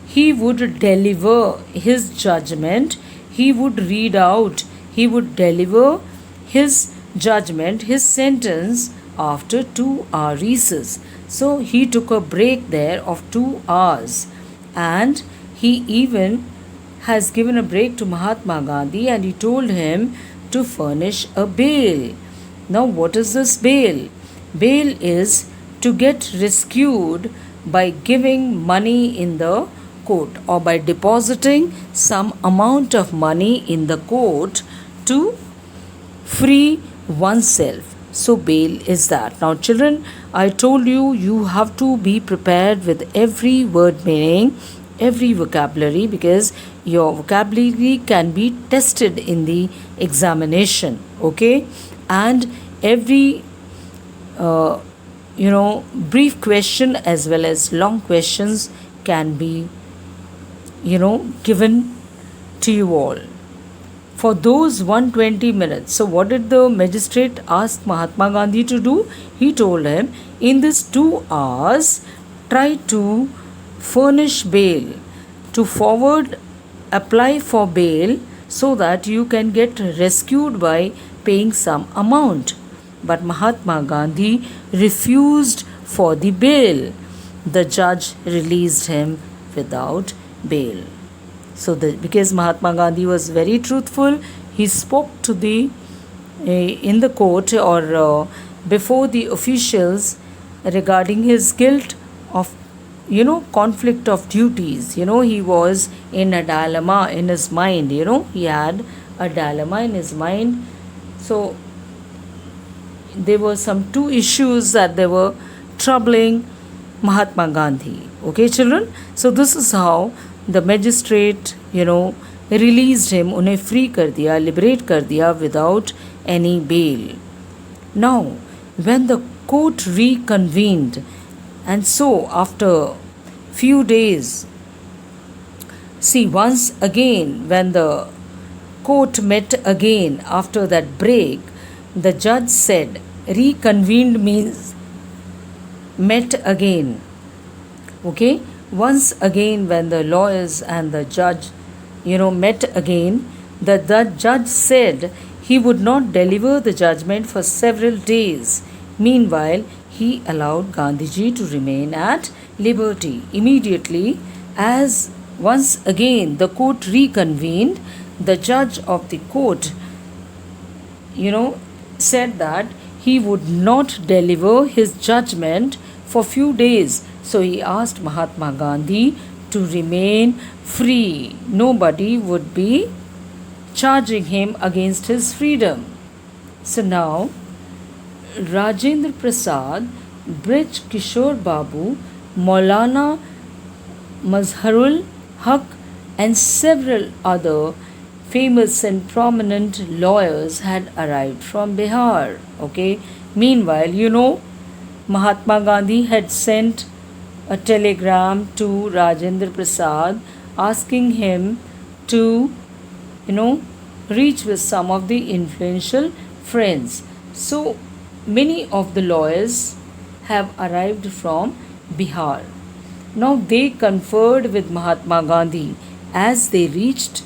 he would deliver his judgment, he would read out, he would deliver his judgment, his sentence after 2-hour recess. So he took a break there of 2 hours, and he even has given a break to Mahatma Gandhi, and he told him to furnish a bail. Now what is this bail? Bail is to get rescued by giving money in the court or by depositing some amount of money in the court to free oneself. So bail is that. Now children, I told you, you have to be prepared with every word meaning, every vocabulary, because your vocabulary can be tested in the examination. Okay? And every brief question as well as long questions can be given to you all for those 120 minutes. So, what did the magistrate ask Mahatma Gandhi to do? He told him, in these 2 hours, try to furnish bail, to forward apply for bail so that you can get rescued by paying some amount. But Mahatma Gandhi refused for the bail. The judge released him without bail. So, because Mahatma Gandhi was very truthful, he spoke to the in the court or before the officials regarding his guilt of conflict of duties. He was in a dilemma in his mind. He had a dilemma in his mind. So there were some two issues that they were troubling Mahatma Gandhi. Okay, children? So this is how the magistrate, released him, उन्हें free कर दिया, liberate कर दिया without any bail. Now, when the court reconvened, and so after few days, see, once again, when the court met again after that break, the judge said, reconvened means met again. Okay, once again, when the lawyers and the judge, met again, the judge said he would not deliver the judgment for several days. Meanwhile, he allowed Gandhiji to remain at liberty. Immediately, as once again the court reconvened, the judge of the court, said that he would not deliver his judgment for few days. So he asked Mahatma Gandhi to remain free. Nobody would be charging him against his freedom. So now, Rajendra Prasad, Brij Kishore Babu, Maulana Mazharul Haq, and several other famous and prominent lawyers had arrived from Bihar. Okay. Meanwhile, Mahatma Gandhi had sent a telegram to Rajendra Prasad asking him to, reach with some of the influential friends. So many of the lawyers have arrived from Bihar. Now they conferred with Mahatma Gandhi. As they reached,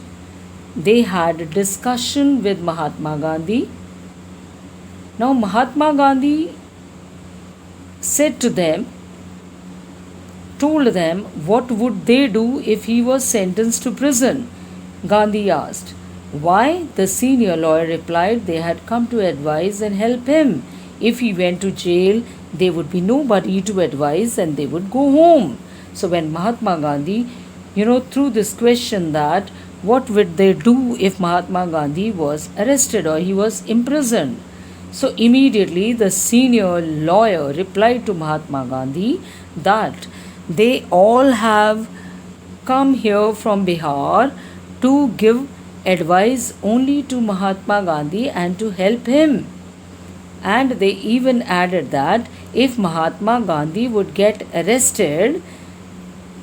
they had a discussion with Mahatma Gandhi. Now Mahatma Gandhi said to them, told them what would they do if he was sentenced to prison. Gandhi asked. Why? The senior lawyer replied they had come to advise and help him. If he went to jail, there would be nobody to advise and they would go home. So when Mahatma Gandhi, threw this question that what would they do if Mahatma Gandhi was arrested or he was imprisoned? So immediately the senior lawyer replied to Mahatma Gandhi that they all have come here from Bihar to give advice only to Mahatma Gandhi and to help him. And they even added that if Mahatma Gandhi would get arrested,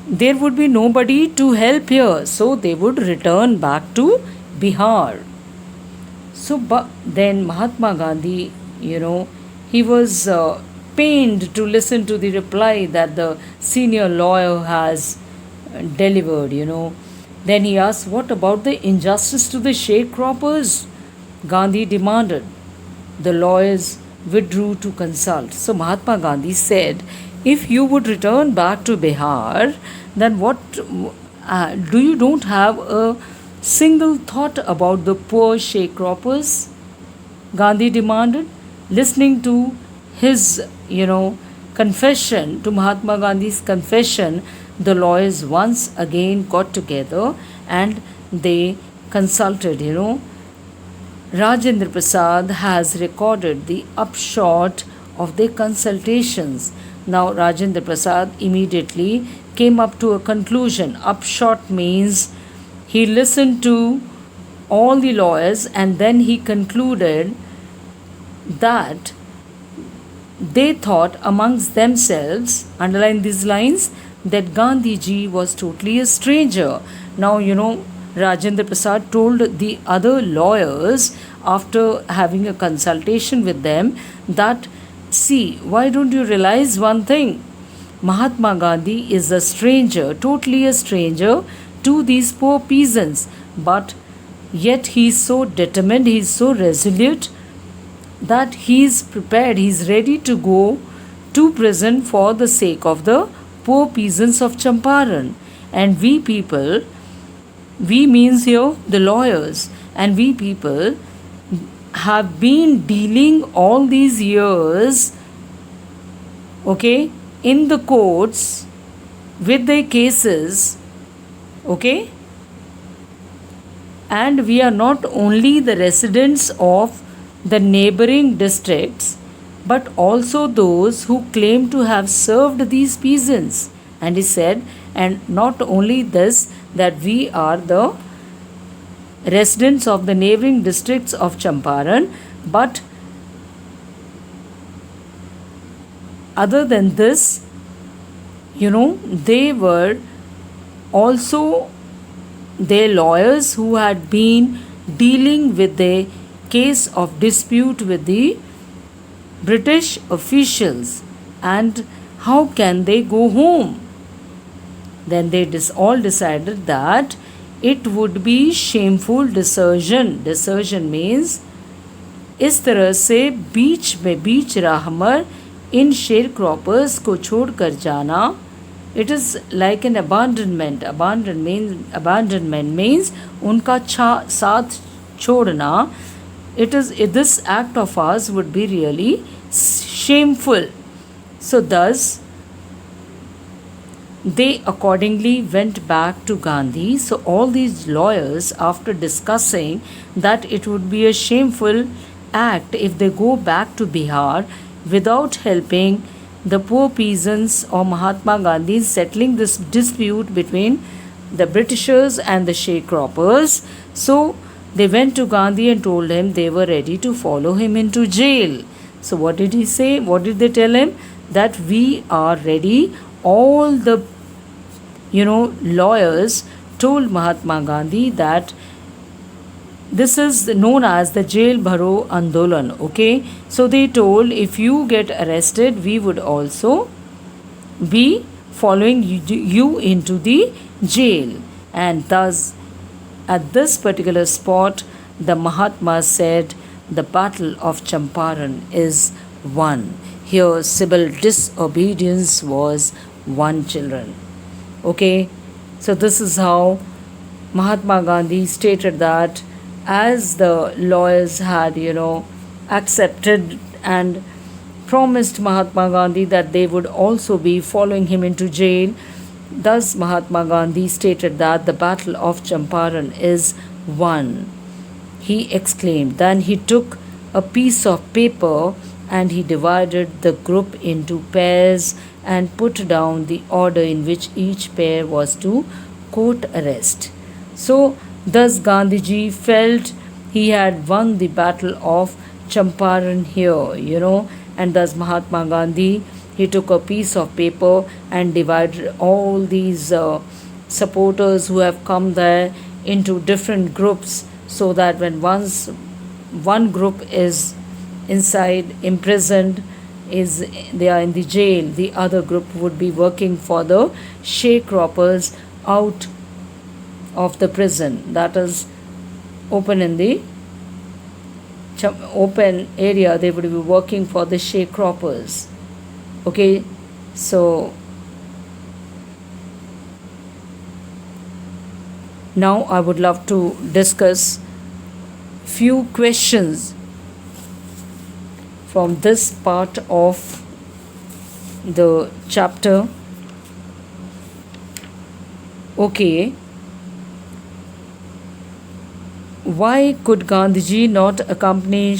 there would be nobody to help here. So they would return back to Bihar. So but then Mahatma Gandhi, he was pained to listen to the reply that the senior lawyer has delivered, Then he asked, what about the injustice to the sharecroppers? Gandhi demanded. The lawyers withdrew to consult. So Mahatma Gandhi said, if you would return back to Bihar, then what do you don't have a single thought about the poor sharecroppers? Gandhi demanded. Listening to his, confession, to Mahatma Gandhi's confession, the lawyers once again got together and they consulted, Rajendra Prasad has recorded the upshot of their consultations. Now Rajendra Prasad immediately came up to a conclusion. Upshot means he listened to all the lawyers and then he concluded that they thought amongst themselves, underline these lines, that Gandhiji was totally a stranger. Now, Rajendra Prasad told the other lawyers after having a consultation with them that, see, why don't you realize one thing? Mahatma Gandhi is a stranger, totally a stranger to these poor peasants, but yet he is so determined, he is so resolute that he is prepared, he is ready to go to prison for the sake of the poor peasants of Champaran. And we people, we means here the lawyers, and we people have been dealing all these years, okay, in the courts with their cases, okay, and we are not only the residents of the neighboring districts but also those who claim to have served these peasants. And he said, and not only this, that we are the residents of the neighboring districts of Champaran, but other than this, they were also their lawyers who had been dealing with the case of dispute with the British officials, and how can they go home? Then they all decided that it would be shameful desertion. Desertion means इस तरह से बीच राहमर इन sharecroppers को छोड़कर जाना. It is like an abandonment. Abandonment means उनका साथ छोड़ना. This act of ours would be really shameful. So thus they accordingly went back to Gandhi. So all these lawyers, after discussing that it would be a shameful act if they go back to Bihar without helping the poor peasants or Mahatma Gandhi settling this dispute between the Britishers and the sharecroppers, so they went to Gandhi and told him they were ready to follow him into jail. So what did he say? What did they tell him? That we are ready. All the lawyers told Mahatma Gandhi that this is known as the Jail Bharo Andolan. Okay, so they told, if you get arrested, we would also be following you into the jail. And thus, at this particular spot, the Mahatma said, the battle of Champaran is won. Here, civil disobedience was won, children. Okay, so this is how Mahatma Gandhi stated that as the lawyers had, accepted and promised Mahatma Gandhi that they would also be following him into jail, thus Mahatma Gandhi stated that the battle of Champaran is won. He exclaimed. Then he took a piece of paper and he divided the group into pairs and put down the order in which each pair was to court arrest. So thus Gandhiji felt he had won the battle of Champaran here, and thus Mahatma Gandhi, he took a piece of paper and divided all these supporters who have come there into different groups, so that when one group is inside, imprisoned, they are in the jail, the other group would be working for the sharecroppers out of the prison, that is open in the open area. They would be working for the sharecroppers. Okay, so now I would love to discuss few questions from this part of the chapter. Okay, why could Gandhiji not accompany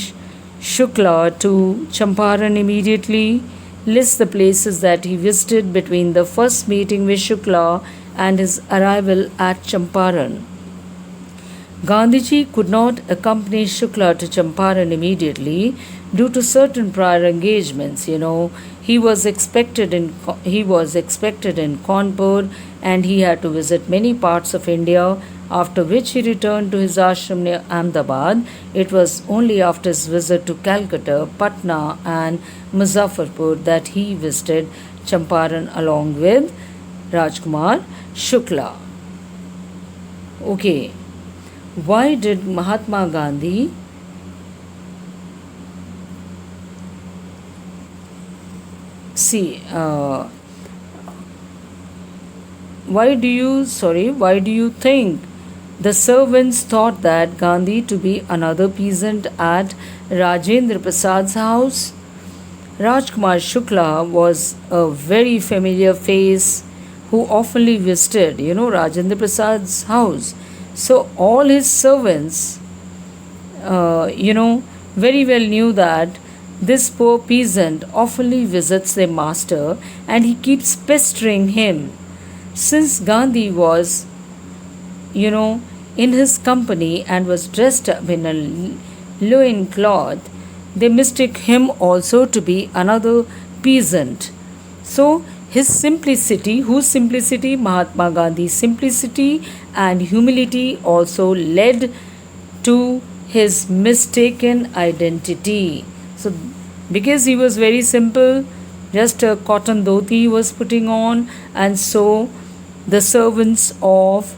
Shukla to Champaran immediately? List the places that he visited between the first meeting with Shukla and his arrival at Champaran. Gandhiji could not accompany Shukla to Champaran immediately due to certain prior engagements. He was expected in Kanpur, and he had to visit many parts of India. After which he returned to his ashram near Ahmedabad. It was only after his visit to Calcutta, Patna, and Muzaffarpur that he visited Champaran along with Rajkumar Shukla. Okay, why did Mahatma Gandhi see? Why do you think the servants thought that Gandhi to be another peasant at Rajendra Prasad's house? Rajkumar Shukla was a very familiar face who oftenly visited, Rajendra Prasad's house. So all his servants, very well knew that this poor peasant oftenly visits their master and he keeps pestering him. Since Gandhi was, in his company and was dressed up in a loin cloth, they mistook him also to be another peasant. So, whose simplicity, Mahatma Gandhi's simplicity and humility also led to his mistaken identity. So, because he was very simple, just a cotton dhoti he was putting on, and so the servants of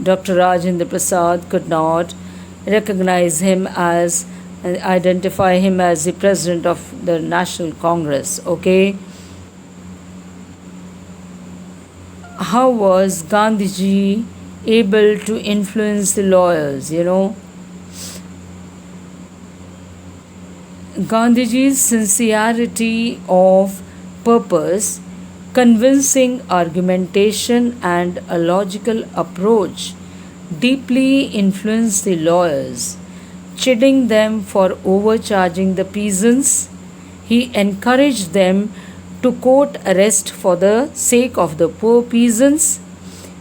Dr. Rajendra Prasad could not recognize him as identify him as the president of the National Congress. Okay, how was Gandhiji able to influence the lawyers? Gandhiji's sincerity of purpose, convincing argumentation, and a logical approach deeply influenced the lawyers, chiding them for overcharging the peasants. He encouraged them to court arrest for the sake of the poor peasants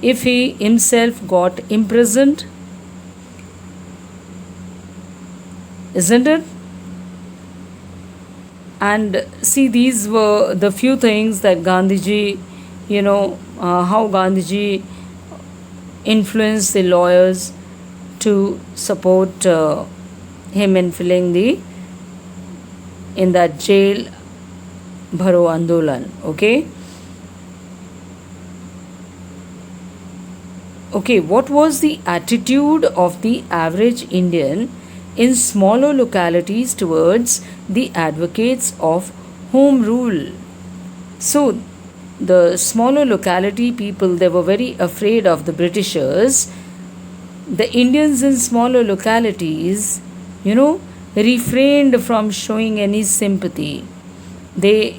if he himself got imprisoned. Isn't it? And see, these were the few things that Gandhiji, how Gandhiji influenced the lawyers to support him in in that jail Bharo Andolan. Okay, what was the attitude of the average Indian in smaller localities towards the advocates of home rule? So, the smaller locality people, they were very afraid of the Britishers. The Indians in smaller localities, refrained from showing any sympathy. They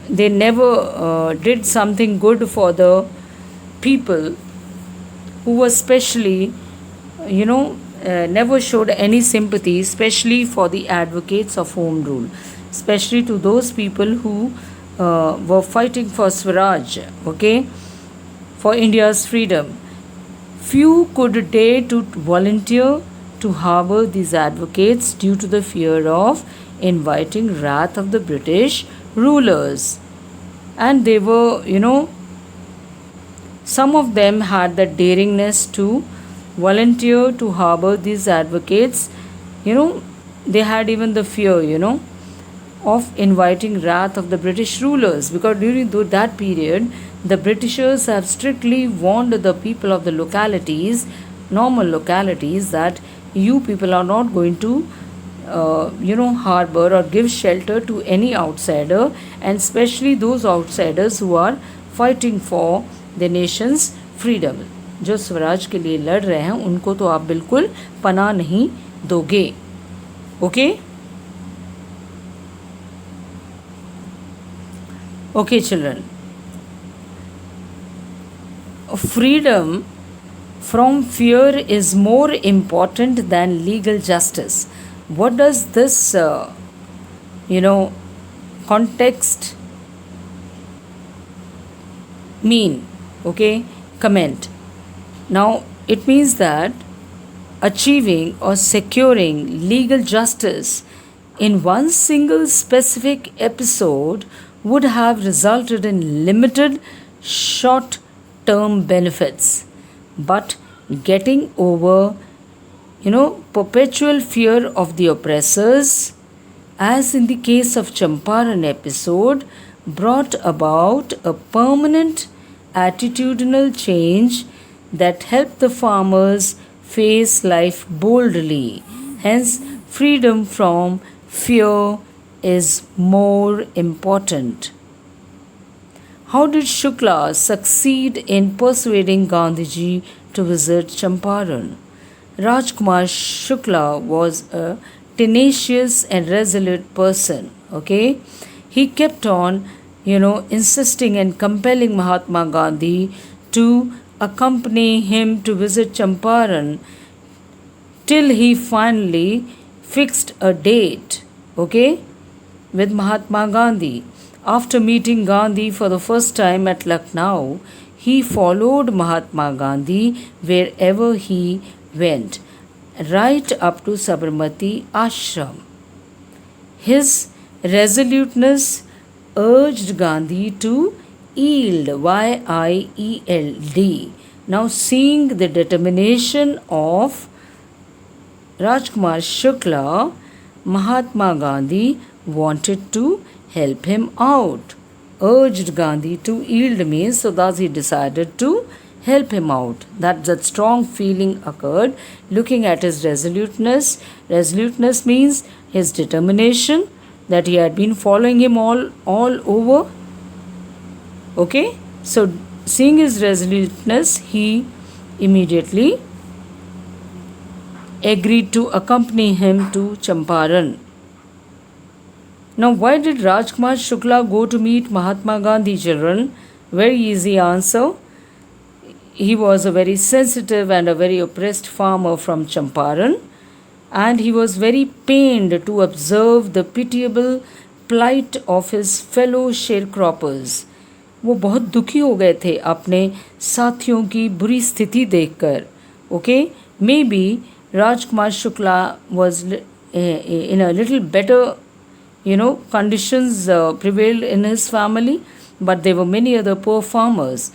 they never did something good for the people who were specially, never showed any sympathy, especially for the advocates of home rule, especially to those people who were fighting for Swaraj, for India's freedom. Few could dare to volunteer to harbor these advocates due to the fear of inviting wrath of the British rulers. And they were, some of them had the daringness to volunteer to harbor these advocates. They had even the fear, of inviting wrath of the British rulers, because during that period the Britishers have strictly warned the people of the localities, normal localities, that you people are not going to harbor or give shelter to any outsider, and especially those outsiders who are fighting for the nation's freedom. जो स्वराज के लिए लड़ रहे हैं उनको तो आप बिल्कुल पनाह नहीं दोगे. Okay? Okay, children. Freedom from fear is more important than legal justice. What does this, context mean? Okay, comment. Now, it means that achieving or securing legal justice in one single specific episode would have resulted in limited short term benefits. But getting over, perpetual fear of the oppressors, as in the case of Champaran episode, brought about a permanent attitudinal change that helped the farmers face life boldly. Hence, freedom from fear is more important. How did Shukla succeed in persuading Gandhiji to visit Champaran? Rajkumar Shukla was a tenacious and resolute person. Okay, he kept on, insisting and compelling Mahatma Gandhi to accompany him to visit Champaran till he finally fixed a date. Okay, with Mahatma Gandhi. After meeting Gandhi for the first time at Lucknow, he followed Mahatma Gandhi wherever he went, right up to Sabarmati Ashram. His resoluteness urged Gandhi to yield, YIELD. Now, seeing the determination of Rajkumar Shukla, Mahatma Gandhi wanted to help him out. Urged Gandhi to yield means, so thus he decided to help him out. That strong feeling occurred looking at his resoluteness. Resoluteness means his determination, that he had been following him all over. Okay, so seeing his resoluteness, he immediately agreed to accompany him to Champaran. Now, why did Rajkumar Shukla go to meet Mahatma Gandhi, children? Very easy answer. He was a very sensitive and a very oppressed farmer from Champaran, and he was very pained to observe the pitiable plight of his fellow sharecroppers. वो बहुत दुखी हो गए थे अपने साथियों की बुरी स्थिति देखकर. Okay, may be Rajkumar Shukla was in a little better, conditions prevailed in his family, but there were many other poor farmers.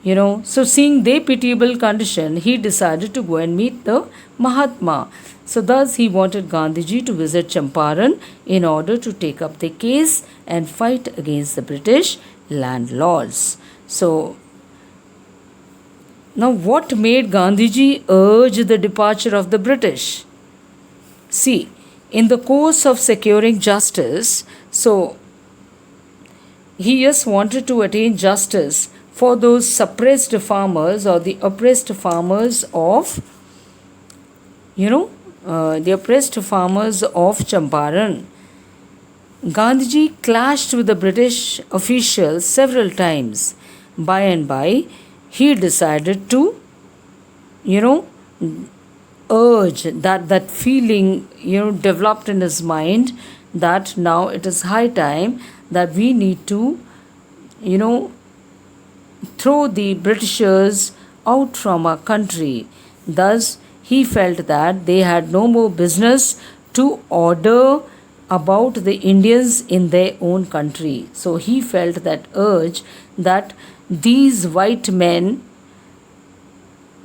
So seeing their pitiable condition, he decided to go and meet the Mahatma. So thus he wanted Gandhiji to visit Champaran in order to take up the case and fight against the British landlords. So now what made Gandhiji urge the departure of the British? See, in the course of securing justice, so he just wanted to attain justice for those suppressed farmers or the oppressed farmers of, the oppressed farmers of Champaran. Gandhiji clashed with the British officials several times. By and by, he decided to, urge that feeling, developed in his mind that now it is high time that we need to, throw the Britishers out from our country. Thus, he felt that they had no more business to order about the Indians in their own country. So he felt that urge that these white men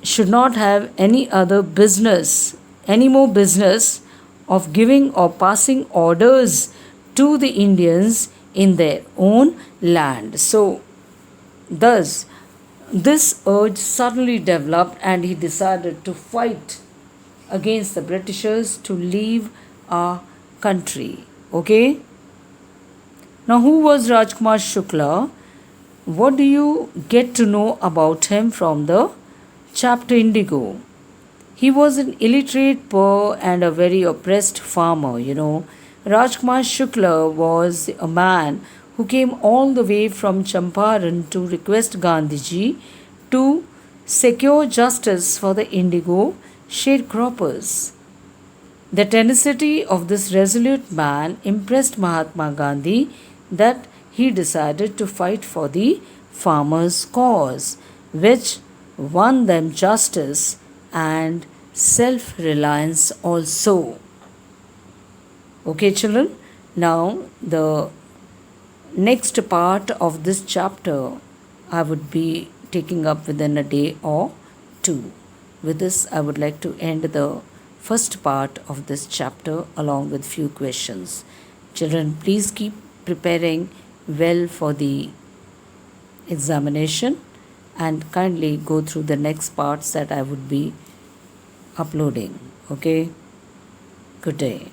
should not have any other business, any more business of giving or passing orders to the Indians in their own land. So thus, this urge suddenly developed and he decided to fight against the Britishers to leave our country. Okay? Now, who was Rajkumar Shukla? What do you get to know about him from the chapter Indigo? He was an illiterate, poor, and a very oppressed farmer, Rajkumar Shukla was a man who came all the way from Champaran to request Gandhiji to secure justice for the indigo sharecroppers. The tenacity of this resolute man impressed Mahatma Gandhi that he decided to fight for the farmers' cause, which won them justice and self reliance also. Okay, children, now the next part of this chapter I would be taking up within a day or two. With this, I would like to end the first part of this chapter along with few questions. Children, please keep preparing well for the examination and kindly go through the next parts that I would be uploading. Okay? Good day.